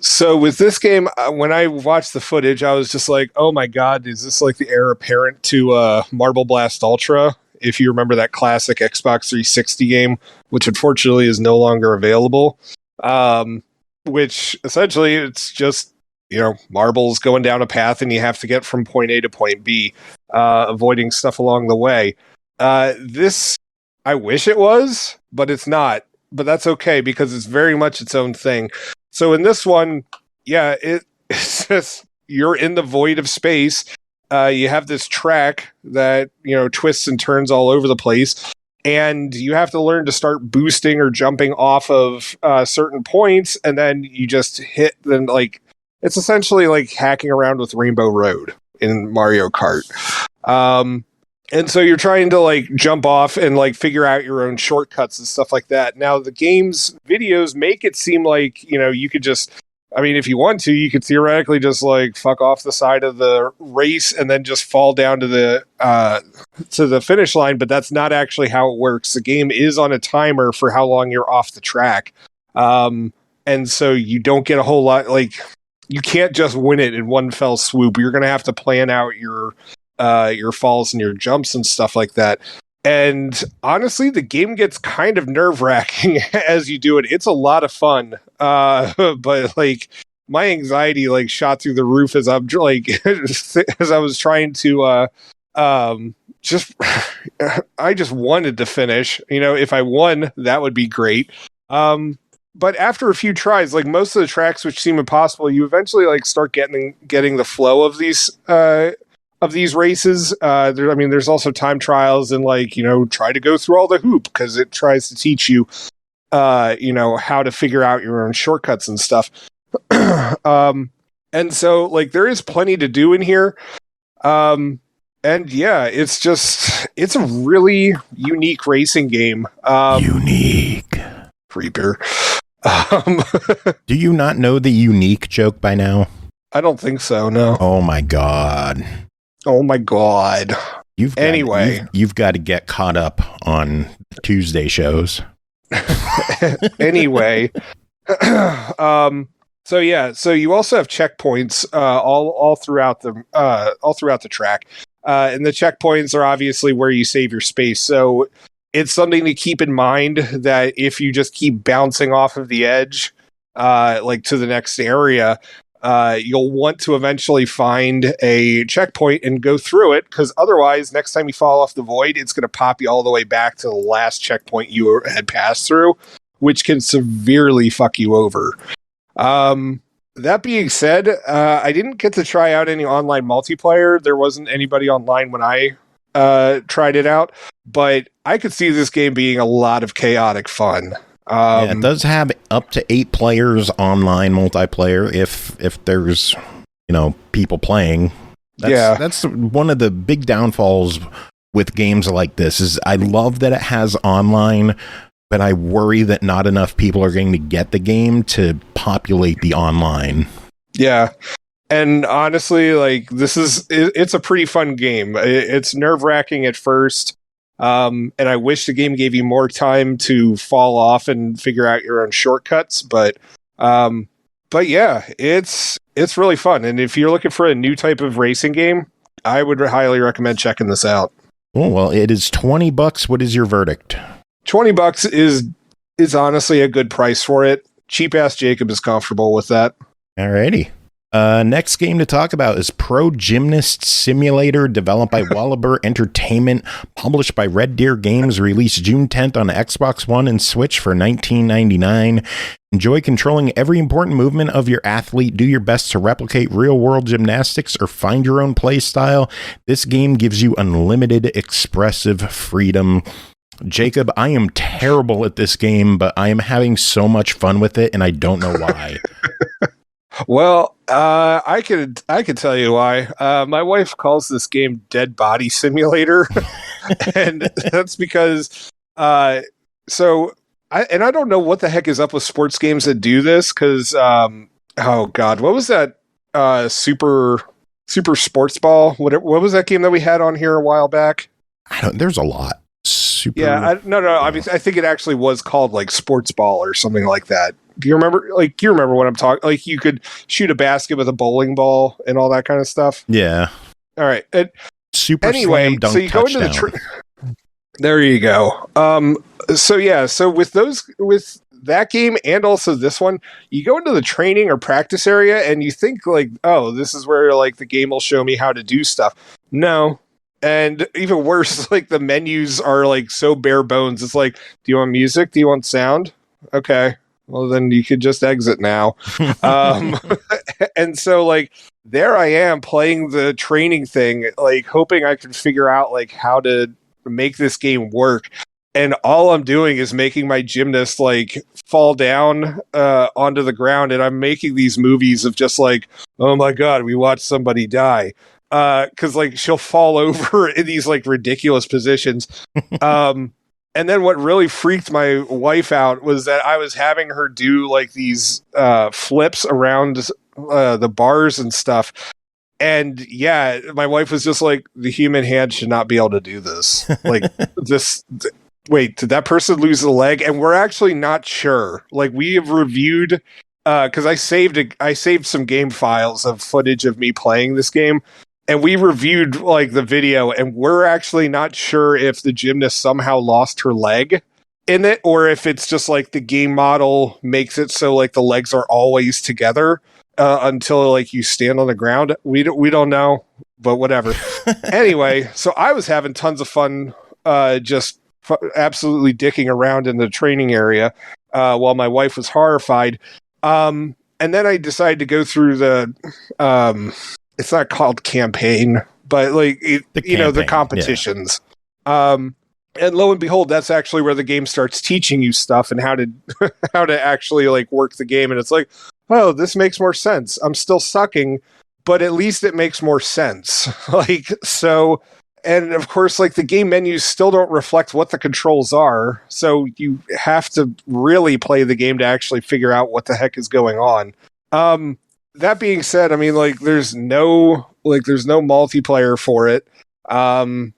So with this game, when I watched the footage, I was just like, oh my god, is this like the heir apparent to Marble Blast Ultra? If you remember that classic Xbox 360 game, which unfortunately is no longer available. Which essentially it's just, marbles going down a path and you have to get from point A to point B, avoiding stuff along the way. This, I wish it was, but it's not. But that's okay because it's very much its own thing. So in this one, it's just you're in the void of space. You have this track that twists and turns all over the place, and you have to learn to start boosting or jumping off of certain points, and then you just hit. Then it's essentially like hacking around with Rainbow Road in Mario Kart. And so you're trying to like jump off and like figure out your own shortcuts and stuff like that. Now the game's videos make it seem like, you could just, I mean, if you want to, you could theoretically just like fuck off the side of the race and then just fall down to the finish line. But that's not actually how it works. The game is on a timer for how long you're off the track. And so you don't get a whole lot, like you can't just win it in one fell swoop. You're going to have to plan out your falls and your jumps and stuff like that. And honestly, the game gets kind of nerve-wracking as you do it. It's a lot of fun. But like my anxiety like shot through the roof as I'm like as I was trying to I just wanted to finish. If I won, that would be great. But after a few tries, like most of the tracks which seem impossible, you eventually like start getting the flow of these races. There's also time trials and like, try to go through all the hoop because it tries to teach you, how to figure out your own shortcuts and stuff. And so like there is plenty to do in here. And yeah, it's a really unique racing game. Unique. Free beer. Do you not know the unique joke by now? I don't think so, no. Oh my god. Oh my god. You've got to get caught up on Tuesday shows. Anyway. So you also have checkpoints all throughout the track. And the checkpoints are obviously where you save your space. So it's something to keep in mind that if you just keep bouncing off of the edge, like to the next area, you'll want to eventually find a checkpoint and go through it, because otherwise, next time you fall off the void, it's going to pop you all the way back to the last checkpoint you had passed through, which can severely fuck you over. That being said, I didn't get to try out any online multiplayer. There wasn't anybody online when I tried it out, but I could see this game being a lot of chaotic fun. It does have up to 8 players online multiplayer if there's people playing. That's one of the big downfalls with games like this. Is I love that it has online, but I worry that not enough people are going to get the game to populate the online. Yeah. And honestly, like it's a pretty fun game. It's nerve-wracking at first. And I wish the game gave you more time to fall off and figure out your own shortcuts, but yeah, it's really fun. And if you're looking for a new type of racing game, I would highly recommend checking this out. Oh, well, it is $20. What is your verdict? $20 is honestly a good price for it. Cheap ass Jacob is comfortable with that. Alrighty. Next game to talk about is Pro Gymnast Simulator, developed by Walaber Entertainment, published by RedDeerGames, released June 10th on Xbox One and Switch for $19.99. Enjoy controlling every important movement of your athlete. Do your best to replicate real-world gymnastics or find your own play style. This game gives you unlimited expressive freedom. Jacob, I am terrible at this game, but I am having so much fun with it, and I don't know why. Well, I could tell you why. My wife calls this game Dead Body Simulator, and that's because I don't know what the heck is up with sports games that do this, because oh god, what was that super sports ball? What was that game that we had on here a while back? There's a lot. I mean, I think it actually was called like Sports Ball or something like that. Do you remember? Like, you remember what I'm talking? Like, you could shoot a basket with a bowling ball and all that kind of stuff. Yeah. All right. Anyway, slam dunk so you touchdown. go into the there you go. So with that game and also this one, you go into the training or practice area and you think like, oh, this is where like the game will show me how to do stuff. No. And even worse, like the menus are like so bare bones. It's like, do you want music? Do you want sound? Okay. Well, then you could just exit now. And so like, there I am playing the training thing, like hoping I could figure out like how to make this game work. and all I'm doing is making my gymnast like fall down onto the ground, and I'm making these movies of just like, oh my god, we watched somebody die, because like she'll fall over in these like ridiculous positions. And then what really freaked my wife out was that I was having her do like these flips around the bars and stuff. And yeah, my wife was just like, the human hand should not be able to do this. Like wait, did that person lose a leg? And we're actually not sure. Like, we have reviewed, because I saved some game files of footage of me playing this game. And we reviewed like the video, and we're actually not sure if the gymnast somehow lost her leg in it, or if it's just like the game model makes it so like the legs are always together until like you stand on the ground. We don't know, but whatever. Anyway, so I was having tons of fun, absolutely dicking around in the training area while my wife was horrified. And then I decided to go through the it's not called campaign, but like, the competitions. Yeah. And lo and behold, that's actually where the game starts teaching you stuff and how to actually like work the game. And it's like, oh, this makes more sense. I'm still sucking, but at least it makes more sense. Like, so, and of course, like the game menus still don't reflect what the controls are. So you have to really play the game to actually figure out what the heck is going on. That being said, I mean, like, there's no multiplayer for it.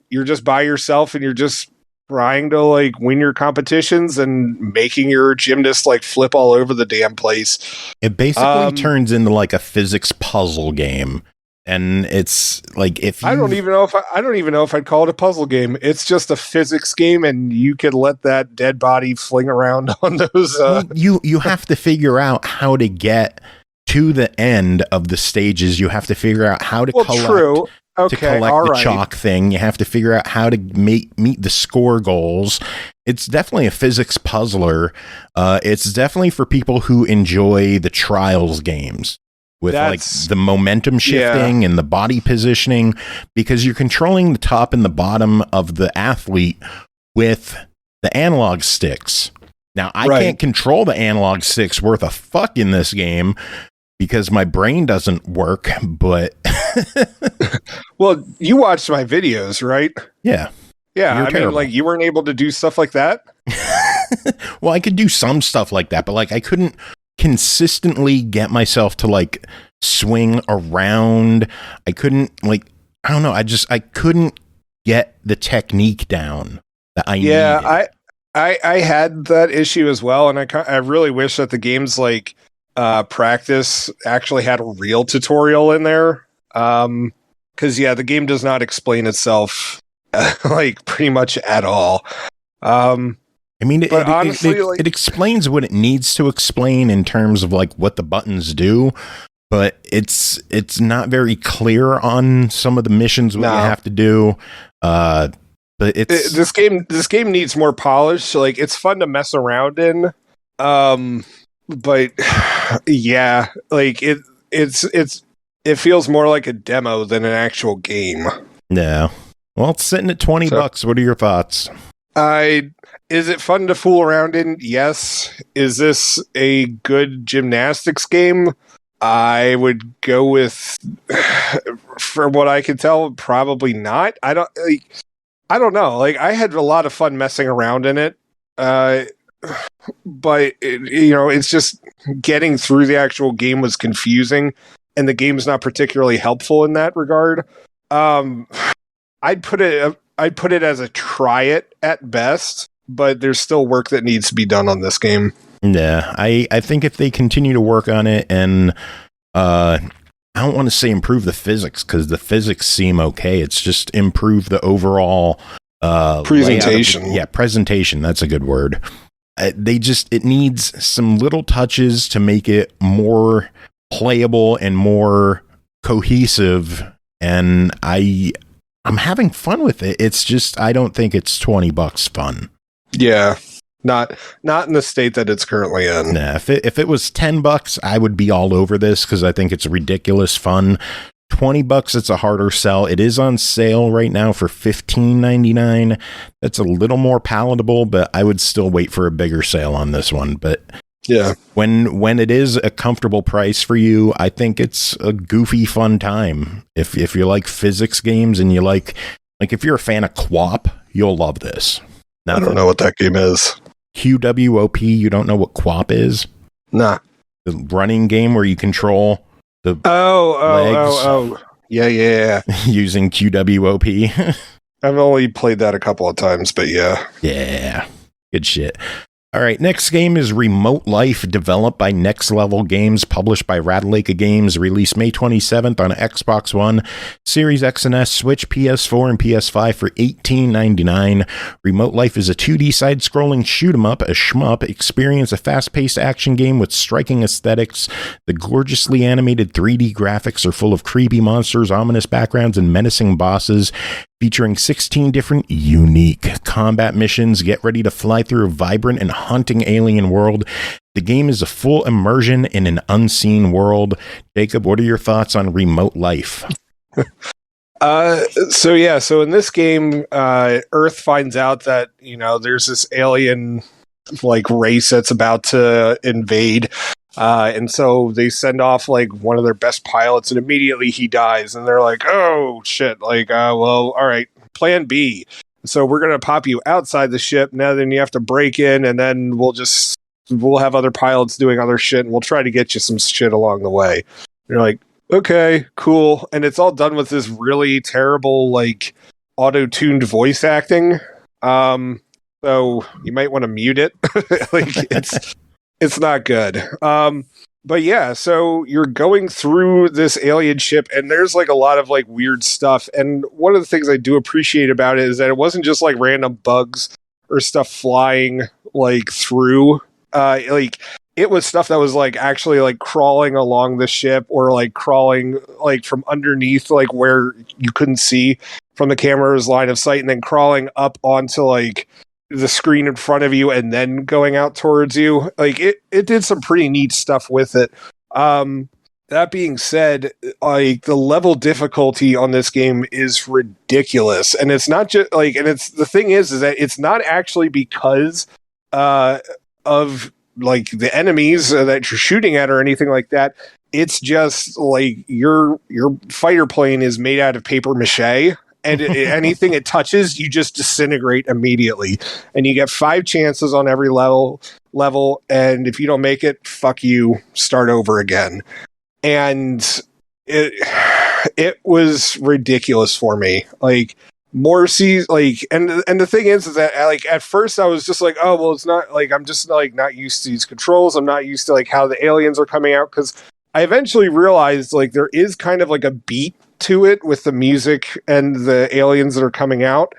You're just by yourself, and you're just trying to like win your competitions and making your gymnast like flip all over the damn place. It basically turns into like a physics puzzle game, and it's like, I don't even know if I'd call it a puzzle game. It's just a physics game, and you could let that dead body fling around on those. You have to figure out how to get to the end of the stages. You have to figure out how to collect the chalk thing. You have to figure out how to meet the score goals. It's definitely a physics puzzler. It's definitely for people who enjoy the trials games with like the momentum shifting and the body positioning, because you're controlling the top and the bottom of the athlete with the analog sticks. Now, I can't control the analog sticks worth a fuck in this game, because my brain doesn't work, but... Well, you watched my videos, right? Yeah. Yeah, I mean, like, you weren't able to do stuff like that? Well, I could do some stuff like that, but, like, I couldn't consistently get myself to, like, swing around. I couldn't, like... I don't know, I couldn't get the technique down that I needed. Yeah, I had that issue as well, and I really wish that the game's, like... practice actually had a real tutorial in there, because the game does not explain itself like pretty much at all. I mean, honestly, it explains what it needs to explain in terms of like what the buttons do, but it's not very clear on some of the missions what you have to do. But this game needs more polish. Like, it's fun to mess around in. But yeah, like it feels more like a demo than an actual game. Yeah. Well, it's sitting at $20. What are your thoughts? Is it fun to fool around in? Yes. Is this a good gymnastics game? I would go with, from what I can tell, probably not. I don't know. Like, I had a lot of fun messing around in it. But it's just getting through the actual game was confusing, and the game's not particularly helpful in that regard. I'd put it as a try it at best, but there's still work that needs to be done on this game. Yeah, I think if they continue to work on it, and I don't want to say improve the physics, because the physics seem okay. It's just improve the overall presentation. Presentation. That's a good word. It needs some little touches to make it more playable and more cohesive, and I'm having fun with it. It's just, I don't think it's $20 fun. Yeah, not in the state that it's currently in. Nah, if it was $10, I would be all over this, because I think it's ridiculous fun. $20, it's a harder sell. It is on sale right now for $15.99. That's a little more palatable, but I would still wait for a bigger sale on this one. But yeah, when it is a comfortable price for you, I think it's a goofy, fun time. If you like physics games and you like if you're a fan of QWOP, you'll love this. I don't know what that game is. QWOP, you don't know what QWOP is? Nah. The running game where you control the legs. Oh. Yeah. Using QWOP. I've only played that a couple of times, but yeah. Yeah. Good shit. All right, next game is Remote Life, developed by Next Level Games, published by Ratalaika Games, released May 27th on Xbox One, Series X and S, Switch, PS4, and PS5 for $18.99. Remote Life is a 2D side-scrolling shoot-'em-up, a shmup. Experience a fast-paced action game with striking aesthetics. The gorgeously animated 3D graphics are full of creepy monsters, ominous backgrounds, and menacing bosses. Featuring 16 different unique combat missions, get ready to fly through a vibrant and haunting alien world. The game is a full immersion in an unseen world. Jacob, what are your thoughts on Remote Life? So in this game, Earth finds out that, there's this alien race that's about to invade. And so they send off one of their best pilots, and immediately he dies. And they're like, oh shit. Well, all right, plan B. So we're going to pop you outside the ship. Now then you have to break in, and then we'll have other pilots doing other shit, and we'll try to get you some shit along the way. And you're like, okay, cool. And it's all done with this really terrible, auto-tuned voice acting. So you might want to mute it. It's not good. But yeah, so you're going through this alien ship, and there's a lot of weird stuff. And one of the things I do appreciate about it is that it wasn't just random bugs or stuff flying through. It was stuff that was actually crawling along the ship, or crawling from underneath where you couldn't see from the camera's line of sight, and then crawling up onto the screen in front of you and then going out towards you. It did some pretty neat stuff with it. That being said, the level difficulty on this game is ridiculous. And it's not just the thing is that it's not actually because of the enemies that you're shooting at or anything like that. It's just your fighter plane is made out of paper mache. And anything it touches, you just disintegrate immediately. And you get 5 chances on every level. And if you don't make it, fuck you, start over again. And it was ridiculous for me. More seas, and the thing is that at first I was just oh, well, it's not I'm just not used to these controls. I'm not used to how the aliens are coming out, because I eventually realized there is kind of a beat to it with the music and the aliens that are coming out.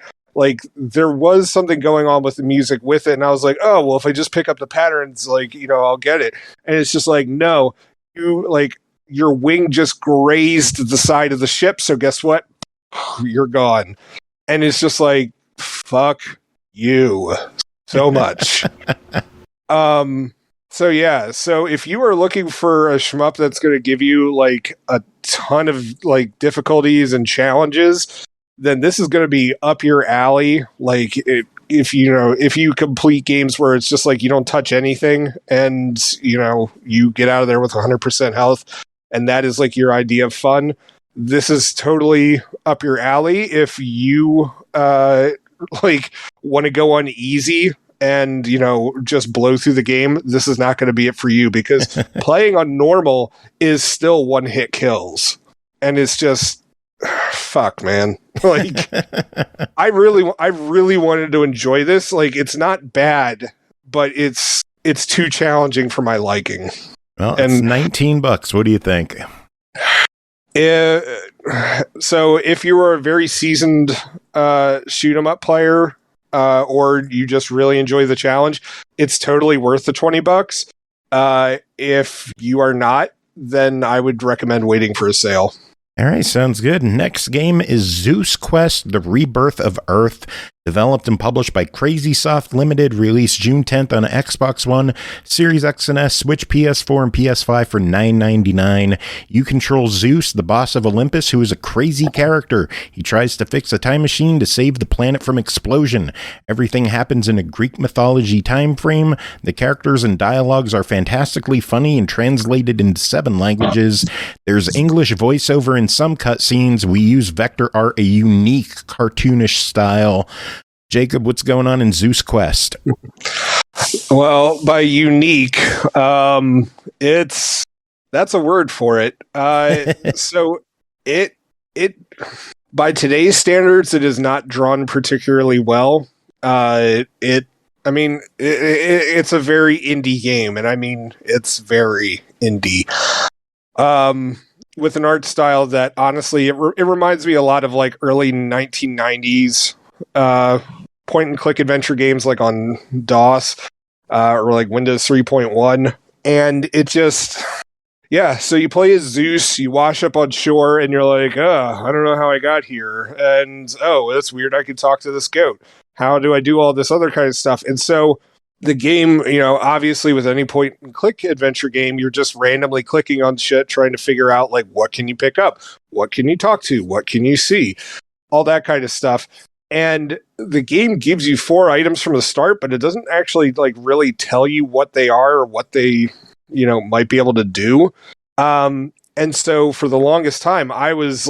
There was something going on with the music with it, and I was oh, well, if I just pick up the patterns, I'll get it. And it's just no, you your wing just grazed the side of the ship, so guess what? You're gone. And it's just fuck you so much. So yeah, so if you are looking for a shmup that's going to give you a ton of difficulties and challenges, then this is going to be up your alley. If you complete games where it's just you don't touch anything, and you get out of there with 100% health, and that is your idea of fun, this is totally up your alley. If you want to go on easy and just blow through the game, this is not going to be it for you, because playing on normal is still one-hit kills, and it's just fuck, man. I really wanted to enjoy this. It's not bad, but it's too challenging for my liking. Well, it's $19. What do you think? So if you were a very seasoned shoot 'em up player, or you just really enjoy the challenge, it's totally worth the $20. If you are not, then I would recommend waiting for a sale. All right, sounds good. Next game is Zeus Quest, The Rebirth of Earth, Developed and published by CrazySoft Limited, released June 10th on Xbox One, Series X and S, Switch, PS4, and PS5 for $9.99. You control Zeus, the boss of Olympus, who is a crazy character. He tries to fix a time machine to save the planet from explosion. Everything happens in a Greek mythology time frame. The characters and dialogues are fantastically funny and translated into 7 languages. There's English voiceover in some cutscenes. We use vector art, a unique cartoonish style. Jacob, what's going on in Zeus Quest? Well, by unique, that's a word for it. So it by today's standards, it is not drawn particularly well. It's a very indie game, and I mean it's very indie. With an art style that honestly it reminds me a lot of like early 1990s point and click adventure games like on DOS or like Windows 3.1, and it just so you play as Zeus, you wash up on shore, and you're like, I don't know how I got here, and that's weird, I could talk to this goat. How do I do all this other kind of stuff? And so the game, obviously with any point and click adventure game, you're just randomly clicking on shit, trying to figure out like, what can you pick up? What can you talk to? What can you see? All that kind of stuff. And the game gives you 4 items from the start, but it doesn't actually like really tell you what they are or what they, might be able to do. And so for the longest time, I was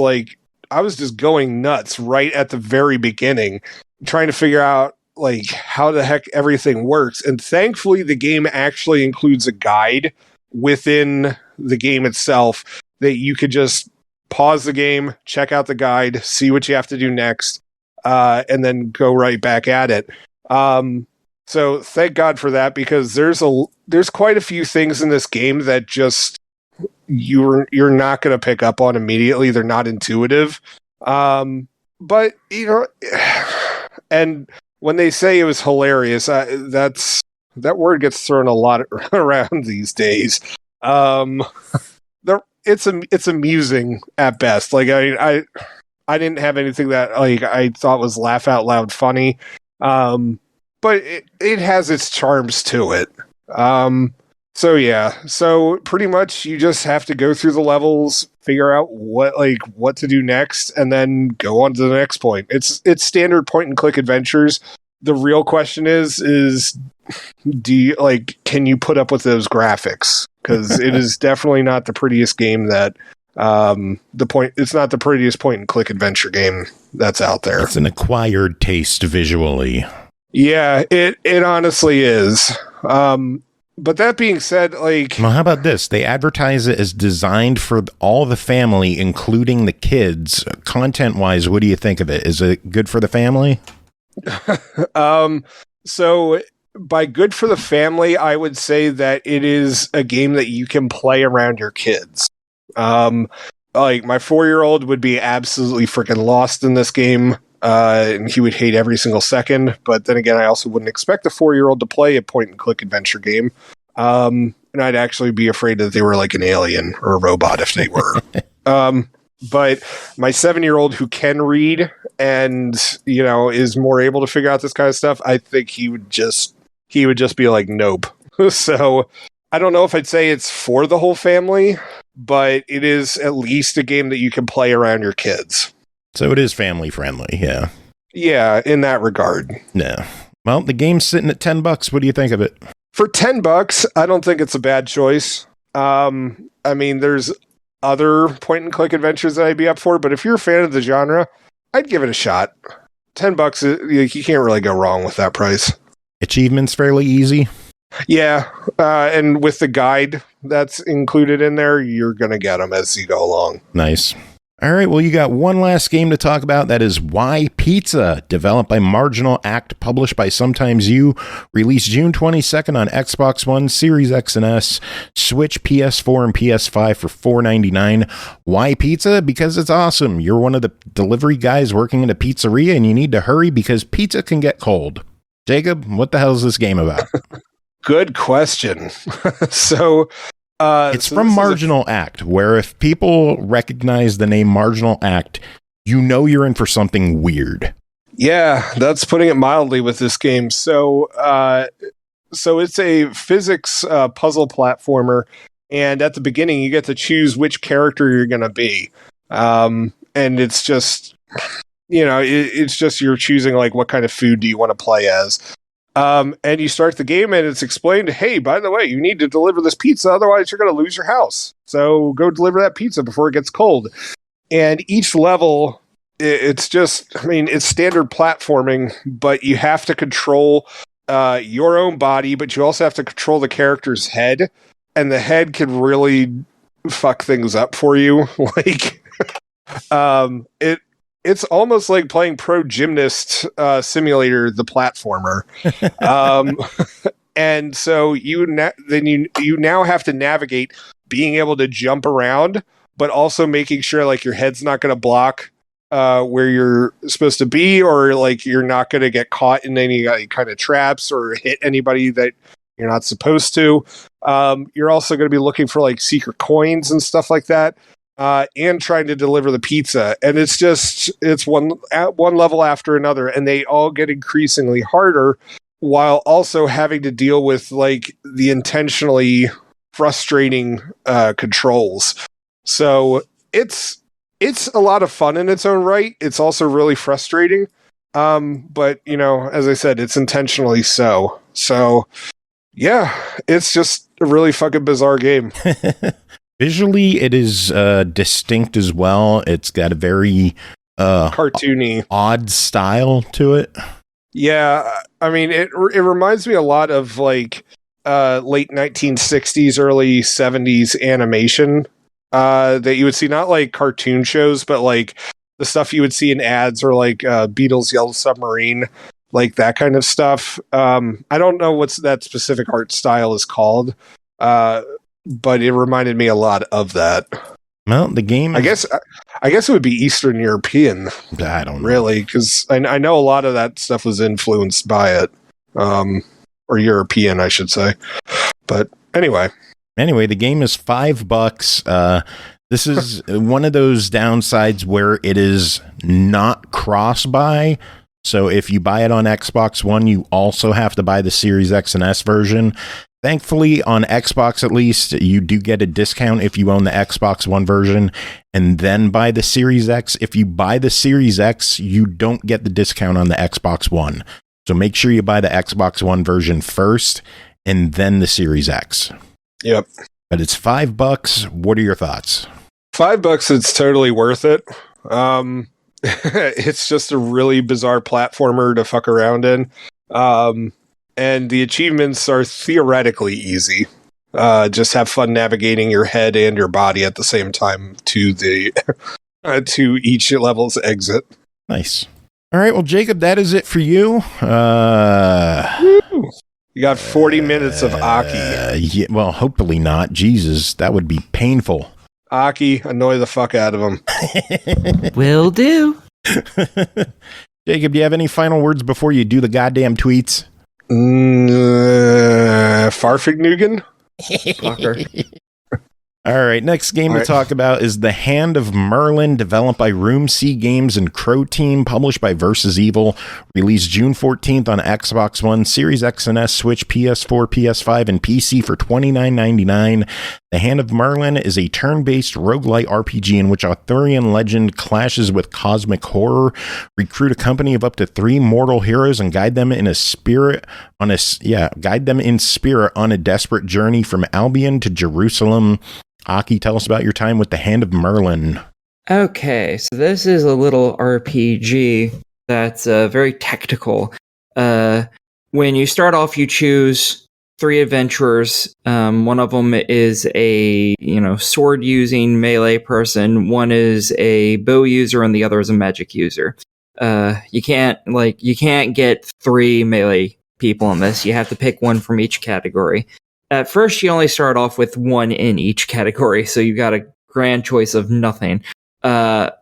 just going nuts right at the very beginning, trying to figure out like how the heck everything works. And thankfully the game actually includes a guide within the game itself that you could just pause the game, check out the guide, see what you have to do next, and then go right back at it. So thank God for that, because there's quite a few things in this game that just you're not going to pick up on immediately. They're not intuitive. But and when they say it was hilarious, that word gets thrown a lot around these days. It's amusing at best. Like I didn't have anything that like I thought was laugh out loud funny, but it has its charms to it. So pretty much you just have to go through the levels, figure out what to do next, and then go on to the next point. It's standard point and click adventures. The real question is do you can you put up with those graphics? Because it is definitely not the prettiest game that it's not the prettiest point and click adventure game that's out there. It's an acquired taste visually. Yeah, it honestly is. But that being said, well, how about this? They advertise it as designed for all the family, including the kids. Content-wise, what do you think of it? Is it good for the family? So by good for the family, I would say that it is a game that you can play around your kids. My 4-year-old would be absolutely freaking lost in this game. And he would hate every single second. But then again, I also wouldn't expect a 4-year-old to play a point and click adventure game. And I'd actually be afraid that they were like an alien or a robot if they were. But my 7-year-old who can read and, is more able to figure out this kind of stuff, I think he would just be like, nope. So I don't know if I'd say it's for the whole family, but it is at least a game that you can play around your kids. So it is family friendly, yeah. Yeah, in that regard. Yeah. Well, the game's sitting at $10. What do you think of it? For $10, I don't think it's a bad choice. There's other point and click adventures that I'd be up for, but if you're a fan of the genre, I'd give it a shot. $10, you can't really go wrong with that price. Achievements fairly easy. Yeah, and with the guide that's included in there, you're going to get them as you go along. Nice. All right, well, you got one last game to talk about. That is Why Pizza, developed by Marginal Act, published by Sometimes You, released June 22nd on Xbox One, Series X and S, Switch, PS4, and PS5 for $4.99. Why Pizza? Because it's awesome. You're one of the delivery guys working in a pizzeria, and you need to hurry because pizza can get cold. Jacob, what the hell is this game about? Good question. So... it's from Marginal Act, where if people recognize the name Marginal Act, you're in for something weird. Yeah, that's putting it mildly with this game. So it's a physics puzzle platformer, and at the beginning you get to choose which character you're going to be. And it's just, it's just you're choosing like what kind of food do you want to play as. And you start the game and it's explained, hey, by the way, you need to deliver this pizza, otherwise you're going to lose your house. So go deliver that pizza before it gets cold. And each level, it's just, it's standard platforming, but you have to control your own body, but you also have to control the character's head. And the head can really fuck things up for you. Like, it's almost like playing Pro Gymnast Simulator, the platformer. And so you now have to navigate being able to jump around, but also making sure like your head's not going to block where you're supposed to be, or like you're not going to get caught in any kind of traps or hit anybody that you're not supposed to. You're also going to be looking for like secret coins and stuff like that. And trying to deliver the pizza, and it's one level after another, and they all get increasingly harder, while also having to deal with like the intentionally frustrating controls. So it's a lot of fun in its own right. It's also really frustrating, but as I said, it's intentionally so. So yeah, it's just a really fucking bizarre game. Visually, it is distinct as well. It's got a very cartoony, odd style to it. Yeah, it reminds me a lot of like late 1960s, early 70s animation that you would see, not like cartoon shows, but like the stuff you would see in ads, or like Beatles' Yellow Submarine, like that kind of stuff. I don't know what that specific art style is called. But it reminded me a lot of that. Well, the game, I guess it would be Eastern European. I don't know. Really, because I know a lot of that stuff was influenced by it, or European, I should say. But anyway, the game is $5. This is one of those downsides where it is not cross-buy. So if you buy it on Xbox One, you also have to buy the Series X and S version. Thankfully, on Xbox at least, you do get a discount if you own the Xbox One version and then buy the Series X. If you buy the Series X, you don't get the discount on the Xbox One. So make sure you buy the Xbox One version first and then the Series X. Yep. But it's $5. What are your thoughts? $5, it's totally worth it. It's just a really bizarre platformer to fuck around in. And the achievements are theoretically easy. Just have fun navigating your head and your body at the same time to the to each level's exit. Nice. All right, well, Jacob, that is it for you. You got 40 minutes of Aki. Yeah, well, hopefully not. Jesus, that would be painful. Aki, annoy the fuck out of him. Will do. Jacob, do you have any final words before you do the goddamn tweets? Farfignugan? All right, next game to talk about is The Hand of Merlin, developed by Room C Games and Croteam, published by Versus Evil, released June 14th on Xbox One, Series X and S, Switch, PS4, PS5, and PC for $29.99. The Hand of Merlin is a turn-based roguelite RPG in which Arthurian legend clashes with cosmic horror. Recruit a company of up to 3 mortal heroes and guide them in spirit on a desperate journey from Albion to Jerusalem. Aki, tell us about your time with The Hand of Merlin. Okay, so this is a little RPG that's very tactical. When you start off, you choose 3 adventurers. One of them is a sword-using melee person. One is a bow user, and the other is a magic user. You can't get 3 melee people in this. You have to pick one from each category. At first, you only start off with 1 in each category, so you got a grand choice of nothing. But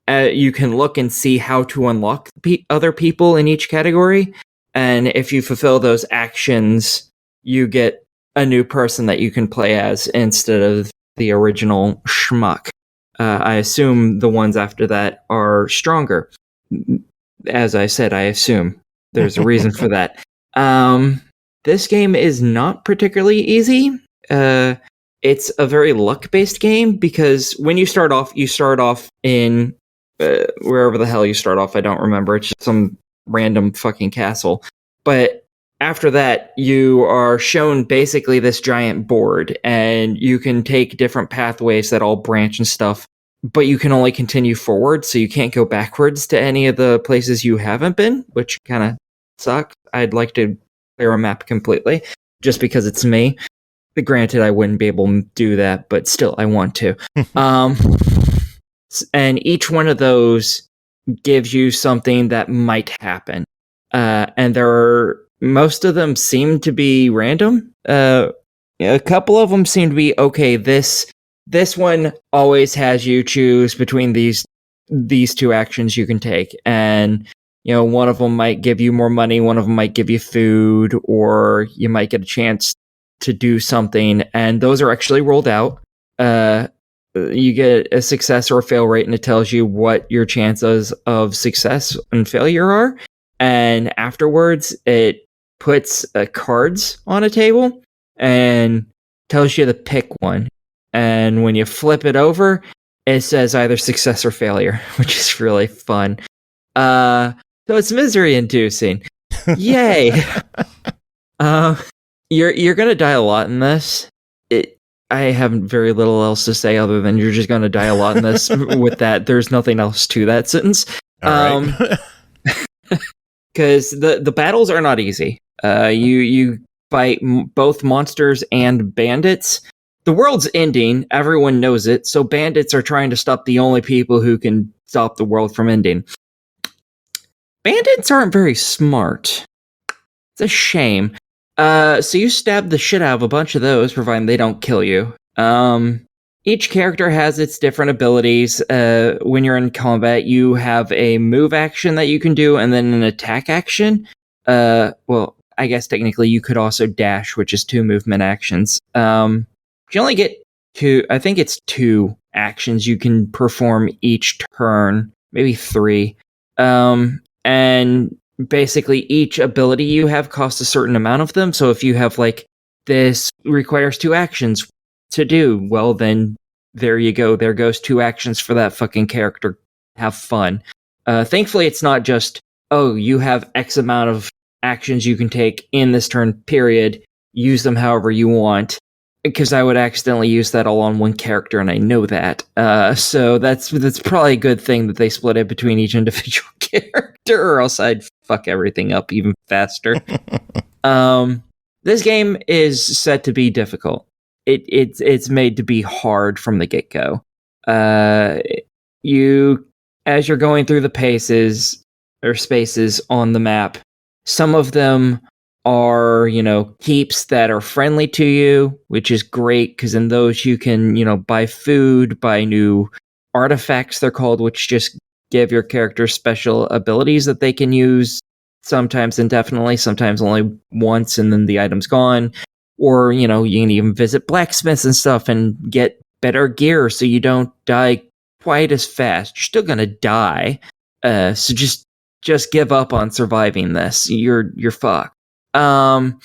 you can look and see how to unlock other people in each category, and if you fulfill those actions, you get a new person that you can play as instead of the original schmuck. I assume the ones after that are stronger. as I said, I assume there's a reason for that. This game is not particularly easy. It's a very luck-based game because when you start off in wherever the hell you start off. I don't remember. It's just some random fucking castle. But after that, you are shown basically this giant board, and you can take different pathways that all branch and stuff, but you can only continue forward, so you can't go backwards to any of the places you haven't been, which kind of sucks. I'd like to clear a map completely, just because it's me. But granted, I wouldn't be able to do that, but still, I want to. And each one of those gives you something that might happen. And most of them seem to be random. A couple of them seem to be, okay, this one always has you choose between these two actions you can take. And, one of them might give you more money, one of them might give you food, or you might get a chance to do something. And those are actually rolled out. You get a success or a fail rate, and it tells you what your chances of success and failure are. And afterwards, it puts cards on a table and tells you to pick one. And when you flip it over, it says either success or failure, which is really fun. So it's misery-inducing. Yay! You're gonna die a lot in this. I have very little else to say other than you're just gonna die a lot in this. With that, there's nothing else to that sentence. Because the battles are not easy. You fight both monsters and bandits. The world's ending. Everyone knows it. So bandits are trying to stop the only people who can stop the world from ending. Bandits aren't very smart. It's a shame. So you stab the shit out of a bunch of those, providing they don't kill you. Each character has its different abilities. When you're in combat, you have a move action that you can do, and then an attack action. Well, I guess technically you could also dash, which is 2 movement actions. You only get 2, I think it's 2 actions you can perform each turn, maybe 3. And basically each ability you have costs a certain amount of them. So if you have this requires 2 actions to do, well then there you go. There goes 2 actions for that fucking character. Have fun. Thankfully it's not just, oh, you have X amount of actions you can take in this turn period. Use them however you want. Because I would accidentally use that all on one character, and I know that. So that's probably a good thing that they split it between each individual character, or else I'd fuck everything up even faster. This game is set to be difficult. It's made to be hard from the get-go. As you're going through the paces or spaces on the map, some of them are, keeps that are friendly to you, which is great, because in those you can, buy food, buy new artifacts, they're called, which just give your character special abilities that they can use, sometimes indefinitely, sometimes only once, and then the item's gone. Or, you can even visit blacksmiths and stuff and get better gear so you don't die quite as fast. You're still gonna die, so just give up on surviving this. You're fucked. And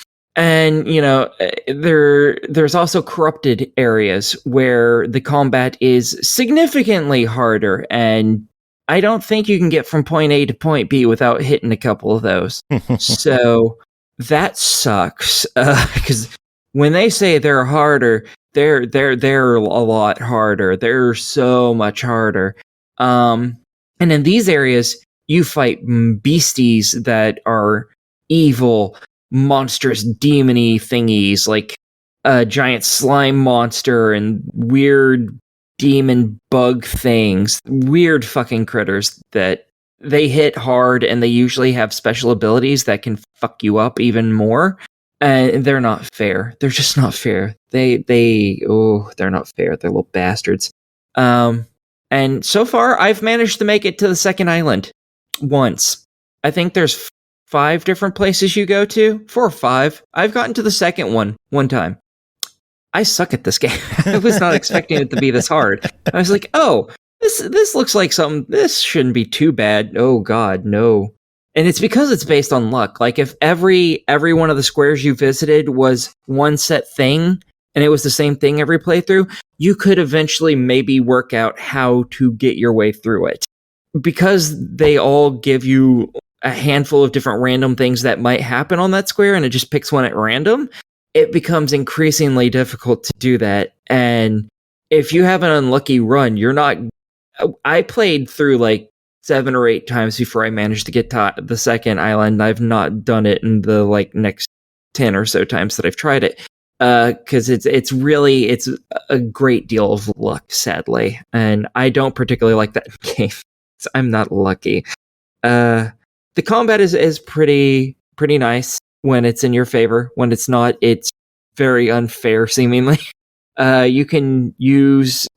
there's also corrupted areas where the combat is significantly harder, and I don't think you can get from point A to point B without hitting a couple of those. So that sucks, because when they say they're harder, they're a lot harder. They're so much harder. And in these areas, you fight beasties that are evil, monstrous demon-y thingies, like a giant slime monster and weird demon bug things. Weird fucking critters that they hit hard, and they usually have special abilities that can fuck you up even more. And they're not fair. They're just not fair. They're not fair. They're little bastards. And so far, I've managed to make it to the second island once. I think there's 5 different places you go to. 4 or 5. I've gotten to the second one time. I suck at this game. I was not expecting it to be this hard. I was like, oh, this looks like something, this shouldn't be too bad. Oh God, no. And it's because it's based on luck. Like if every one of the squares you visited was one set thing, and it was the same thing every playthrough, you could eventually maybe work out how to get your way through it. Because they all give you a handful of different random things that might happen on that square, and it just picks one at random, it becomes increasingly difficult to do that. And if you have an unlucky run, you're not... I played through like 7 or 8 times before I managed to get to the second island. I've not done it in the like next 10 or so times that I've tried it. Because it's a great deal of luck, sadly. And I don't particularly like that game. So I'm not lucky. The combat is pretty nice when it's in your favor. When it's not, it's very unfair, seemingly. You can use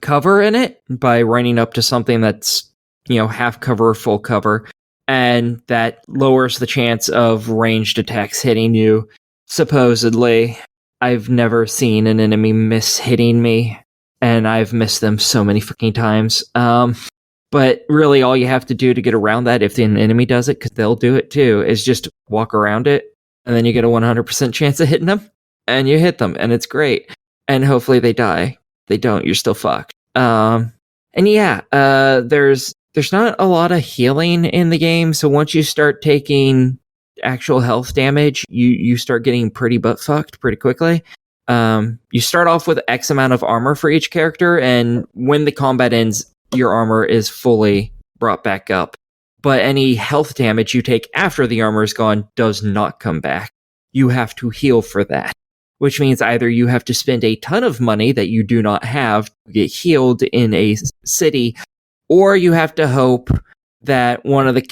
cover in it by running up to something that's, half cover or full cover, and that lowers the chance of ranged attacks hitting you. Supposedly, I've never seen an enemy miss hitting me, and I've missed them so many fucking times. But really, all you have to do to get around that, if an enemy does it, because they'll do it too, is just walk around it, and then you get a 100% chance of hitting them, and you hit them, and it's great. And hopefully they die. They don't, you're still fucked. And yeah, there's not a lot of healing in the game, so once you start taking actual health damage, you start getting pretty butt fucked pretty quickly. You start off with X amount of armor for each character, and when the combat ends, your armor is fully brought back up. But any health damage you take after the armor is gone does not come back. You have to heal for that, which means either you have to spend a ton of money that you do not have to get healed in a city, or you have to hope that one of the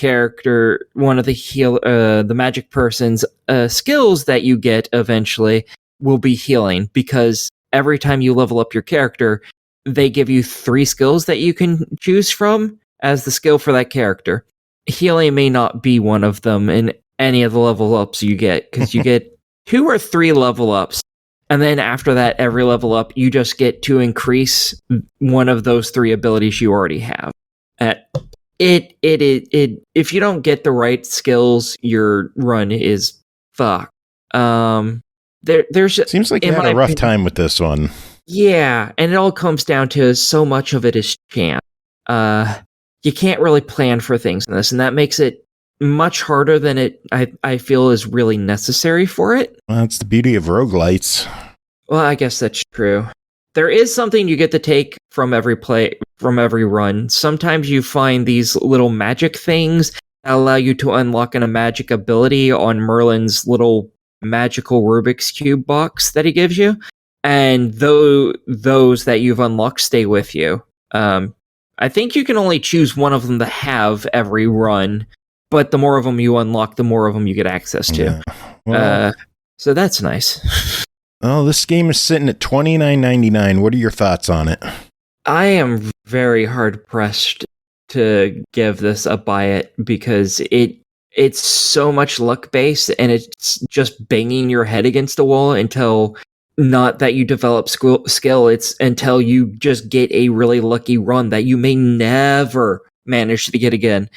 magic person's skills that you get eventually will be healing, because every time you level up your character, they give you 3 skills that you can choose from as the skill for that character. Healing may not be one of them in any of the level ups you get, because you get 2 or 3 level ups, and then after that, every level up, you just get to increase one of those 3 abilities you already have. If you don't get the right skills, your run is fucked. There's seems like you had a rough time with this one. Yeah, and it all comes down to so much of it is chance. You can't really plan for things in this, and that makes it much harder than I feel is really necessary for it. Well, that's the beauty of roguelites. Well, I guess that's true. There is something you get to take from every run. Sometimes you find these little magic things that allow you to unlock a magic ability on Merlin's little magical Rubik's Cube box that he gives you. And those that you've unlocked stay with you. I think you can only choose one of them to have every run, but the more of them you unlock, the more of them you get access to. Yeah. Well, so that's nice. Well, this game is sitting at $29.99. What are your thoughts on it? I am very hard pressed to give this a buy it, because it's so much luck based, and it's just banging your head against a wall until, not that you develop skill, it's until you just get a really lucky run that you may never manage to get again.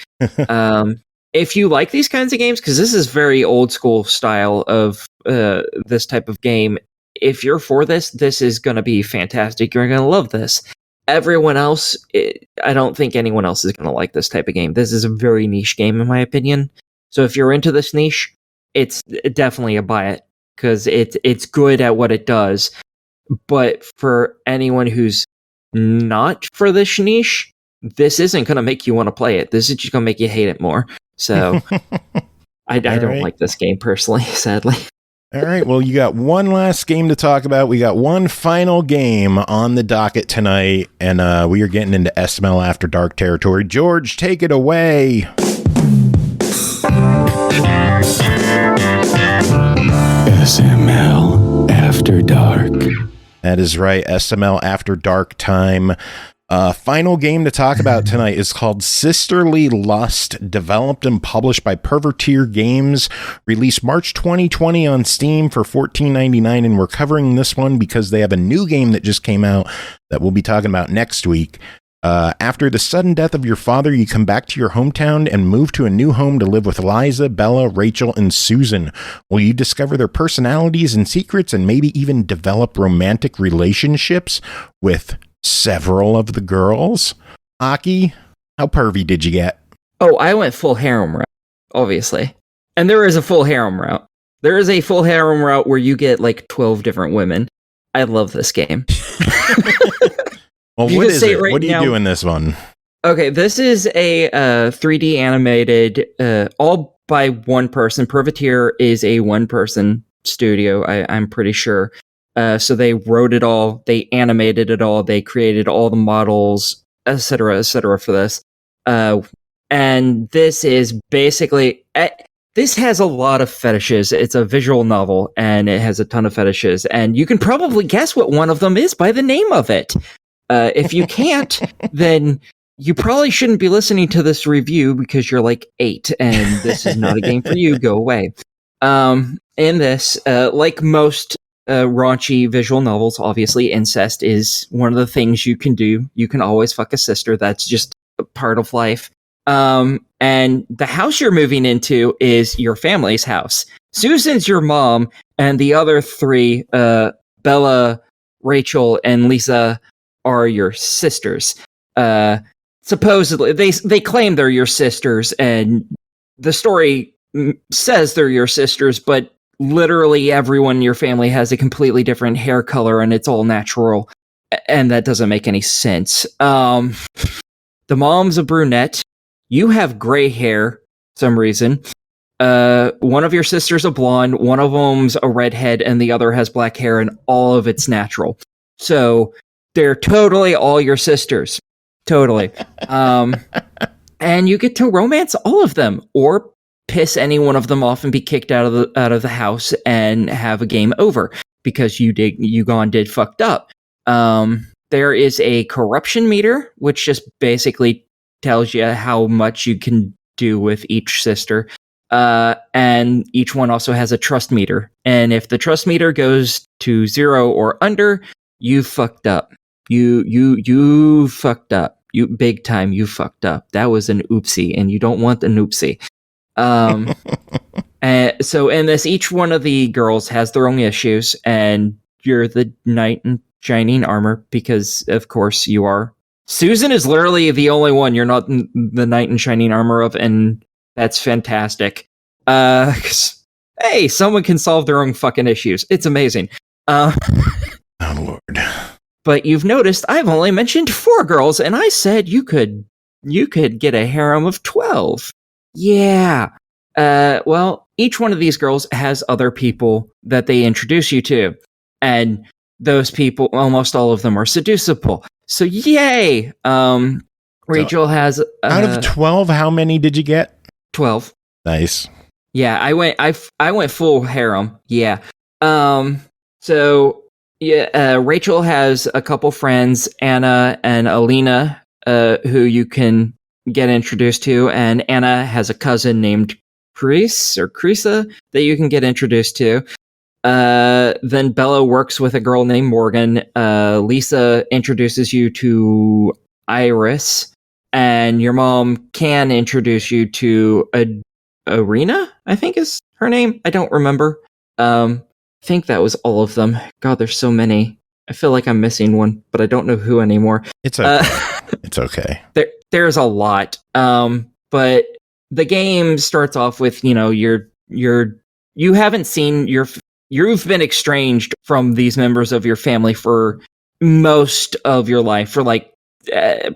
If you like these kinds of games, because this is very old school style of this type of game, if you're for this is going to be fantastic. You're going to love this. Everyone else, I don't think anyone else is going to like this type of game. This is a very niche game, in my opinion. So if you're into this niche, it's definitely a buy it, because it's good at what it does. But for anyone who's not for this niche, this isn't going to make you want to play it. This is just going to make you hate it more. So I don't like this game personally, sadly. All right, well, you got one last game to talk about. We got one final game on the docket tonight, and we are getting into SML After Dark territory. George, take it away. SML After Dark. That is right, SML After Dark time. Final game to talk about tonight is called Sisterly Lust, developed and published by Perverteer Games, released March 2020 on Steam for $14.99, and we're covering this one because they have a new game that just came out that we'll be talking about next week. After the sudden death of your father, you come back to your hometown and move to a new home to live with Liza, Bella, Rachel, and Susan. Will you discover their personalities and secrets and maybe even develop romantic relationships with several of the girls? Aki, how pervy did you get? Oh, I went full harem route, obviously. And there is a full harem route. There is a full harem route where you get like 12 different women. I love this game. Well, what is it? Right, what do you do in this one? Okay, this is a 3D animated, all by one person. Perverteer is a one-person studio, I'm pretty sure. So they wrote it all, they animated it all, they created all the models, etc., for this. And this is basically... this has a lot of fetishes. It's a visual novel, and it has a ton of fetishes. And you can probably guess what one of them is by the name of it. If you can't, then you probably shouldn't be listening to this review because you're like 8, and this is not a game for you. Go away. In this, like most raunchy visual novels, obviously, incest is one of the things you can do. You can always fuck a sister. That's just a part of life. And the house you're moving into is your family's house. Susan's your mom, and the other 3, Bella, Rachel, and Lisa, are your sisters. Supposedly, they claim they're your sisters, and the story says they're your sisters, but literally everyone in your family has a completely different hair color, and it's all natural, and that doesn't make any sense. The mom's a brunette. You have gray hair, for some reason. One of your sisters a blonde, one of them's a redhead, and the other has black hair, and all of it's natural. So they're totally all your sisters. Totally. And you get to romance all of them, or piss any one of them off and be kicked out of the house and have a game over because you did fucked up. There is a corruption meter, which just basically tells you how much you can do with each sister. And each one also has a trust meter. And if the trust meter goes to 0 or under, you fucked up. You fucked up. You big time. You fucked up. That was an oopsie, and you don't want an oopsie. And so in this, each one of the girls has their own issues, and you're the knight in shining armor because, of course, you are. Susan is literally the only one you're not the knight in shining armor of, and that's fantastic. 'Cause, hey, someone can solve their own fucking issues. It's amazing. Oh, Lord. But you've noticed I've only mentioned 4 girls, and I said you could get a harem of 12. Yeah. Well, each one of these girls has other people that they introduce you to. And those people, almost all of them are seducible. So yay! Rachel has... out of 12, how many did you get? 12. Nice. Yeah, I went full harem. Yeah. So... yeah, Rachel has a couple friends, Anna and Alina, who you can get introduced to, and Anna has a cousin named Krisa that you can get introduced to. Then Bella works with a girl named Morgan. Lisa introduces you to Iris, and your mom can introduce you to Arena, I think is her name. I don't remember. I think that was all of them. God, there's so many. I feel like I'm missing one, but I don't know who anymore. It's okay. It's okay. There's a lot. But the game starts off with, you haven't seen you've been estranged from these members of your family for most of your life, for like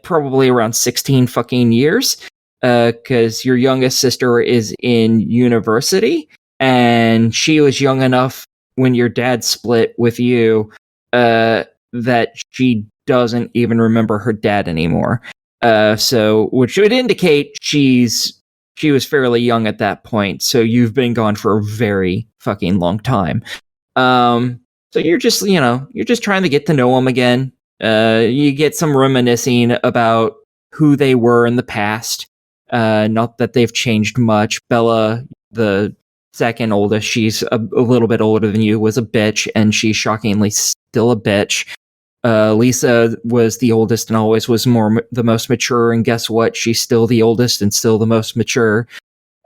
probably around 16 fucking years. Because your youngest sister is in university, and she was young enough when your dad split with you, that she doesn't even remember her dad anymore. So, which would indicate she was fairly young at that point. So you've been gone for a very fucking long time. So you're just trying to get to know him again. You get some reminiscing about who they were in the past. Not that they've changed much. Bella, the second oldest, she's a little bit older than you, was a bitch, and she's shockingly still a bitch. Lisa was the oldest and always was the most mature, and guess what? She's still the oldest and still the most mature.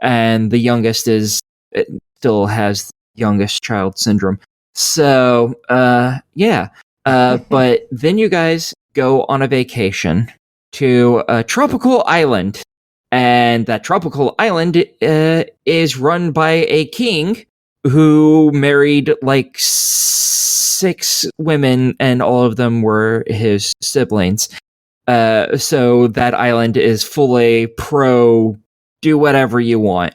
And the youngest still has youngest child syndrome. So, yeah. But then you guys go on a vacation to a tropical island. And that tropical island is run by a king who married like 6 women, and all of them were his siblings. So that island is fully pro do whatever you want,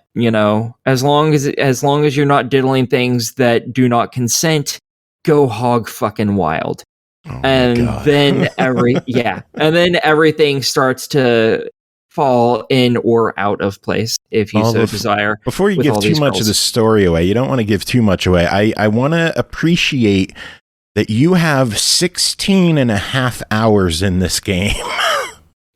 as long as you're not diddling things that do not consent, go hog fucking wild. Oh and then and then everything starts to fall in or out of place if you so desire. Before you give too much of the story away, you don't want to give too much away. I want to appreciate that you have 16 and a half hours in this game.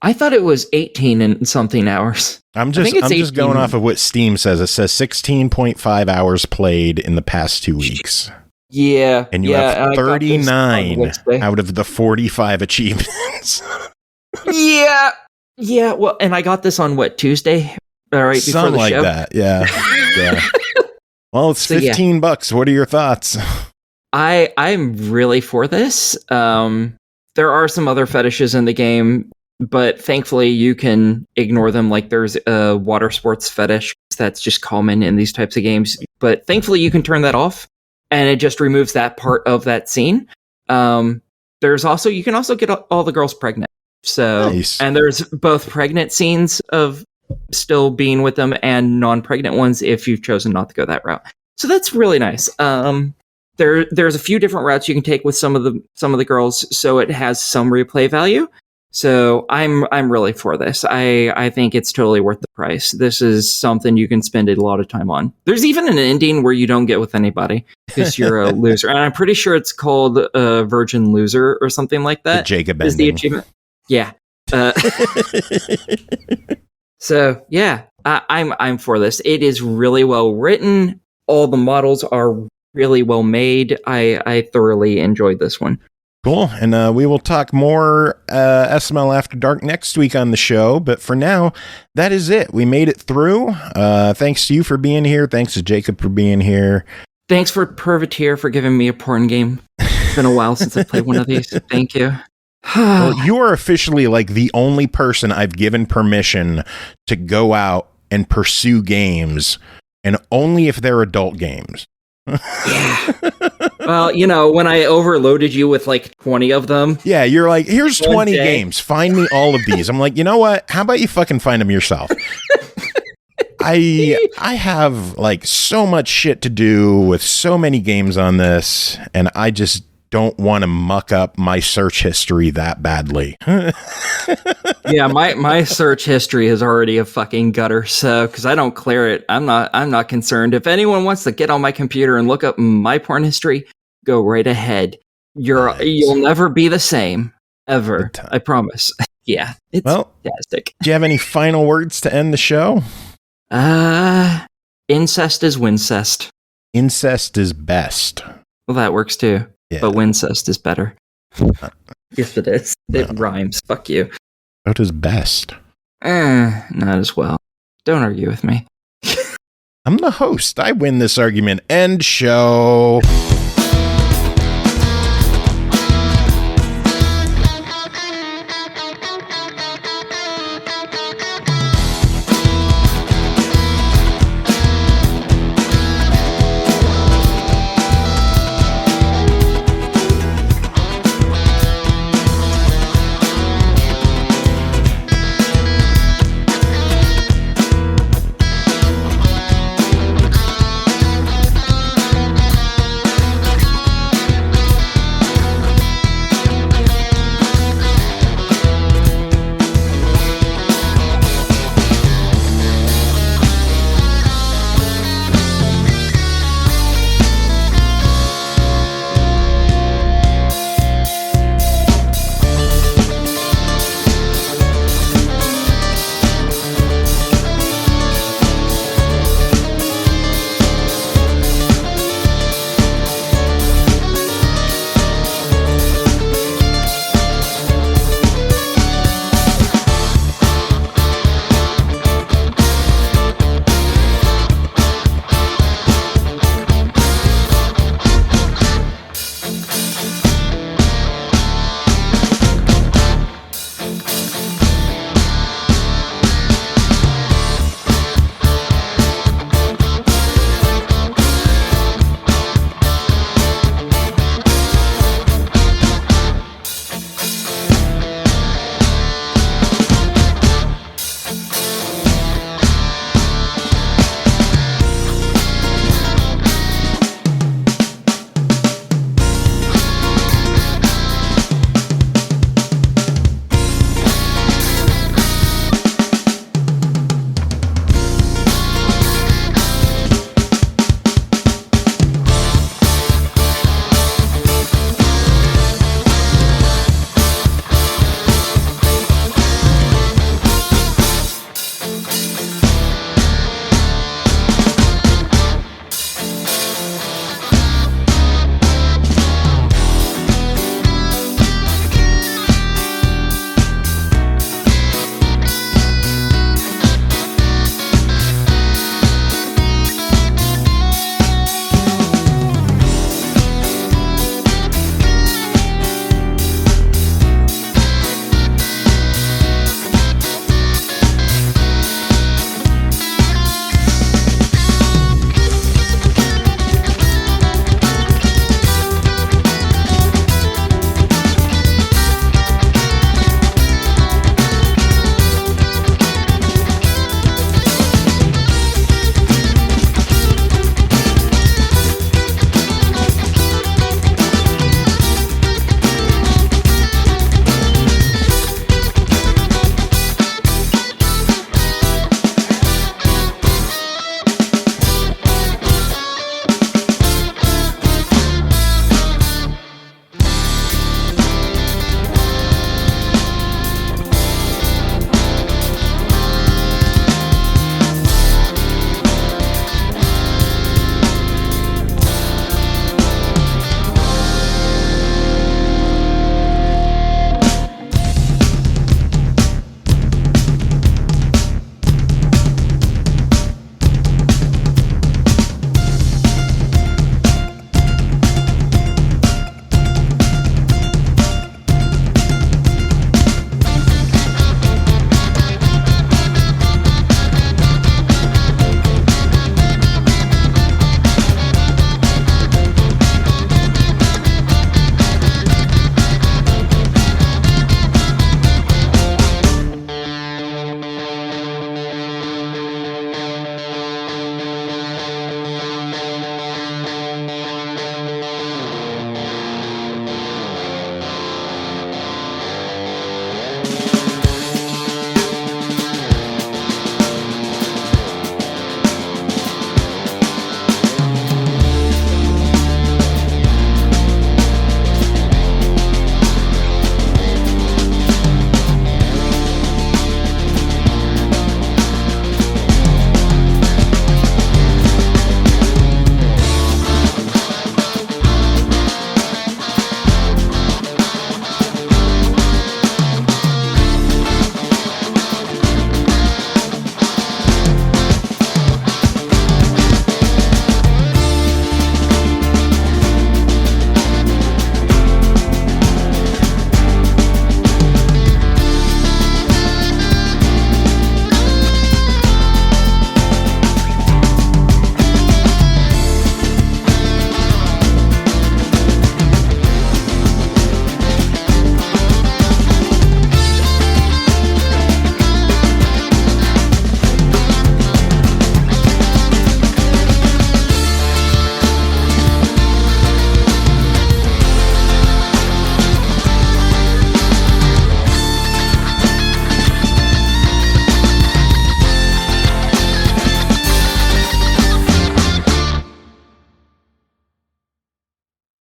I thought it was 18 and something hours. I'm just going off of what Steam says. It says 16.5 hours played in the past 2 weeks. Yeah. And you have 39 out of the 45 achievements. Yeah. Yeah, well, and I got this on Tuesday? All right, before something the like show. That, yeah. Yeah. Well, it's $15. What are your thoughts? I'm really for this. There are some other fetishes in the game, but thankfully you can ignore them. Like there's a water sports fetish that's just common in these types of games, but thankfully you can turn that off, and it just removes that part of that scene. There's also you can also get all the girls pregnant. So, nice. And there's both pregnant scenes of still being with them and non-pregnant ones if you've chosen not to go that route. So that's really nice. There's a few different routes you can take with some of the girls, so it has some replay value. So I'm really for this. I think it's totally worth the price. This is something you can spend a lot of time on. There's even an ending where you don't get with anybody because you're a loser, and I'm pretty sure it's called Virgin Loser or something like that. The Jacob is ending. the achievement. Yeah. So yeah, I'm for this. It is really well written. All the models are really well made. I thoroughly enjoyed this one. Cool. And we will talk more SML After Dark next week on the show. But for now, that is it. We made it through. Thanks to you for being here. Thanks to Jacob for being here. Thanks for Perverteer for giving me a porn game. It's been a while since I played one of these. Thank you. Well, you are officially like the only person I've given permission to go out and pursue games, and only if they're adult games. Yeah. Well, when I overloaded you with like 20 of them. Yeah, you're like, here's 20 games. Find me all of these. I'm like, you know what? How about you fucking find them yourself? I have like so much shit to do with so many games on this, and I just don't want to muck up my search history that badly. Yeah, my search history is already a fucking gutter, so because I don't clear it, I'm not concerned. If anyone wants to get on my computer and look up my porn history, go right ahead. You'll never be the same ever. I promise. Yeah, it's fantastic. Do you have any final words to end the show? Incest is wincest. Incest is best. Well, that works too. Yeah. But wincest is better. Yes, it is. It rhymes. Fuck you. So does best. Not as well. Don't argue with me. I'm the host. I win this argument. End show.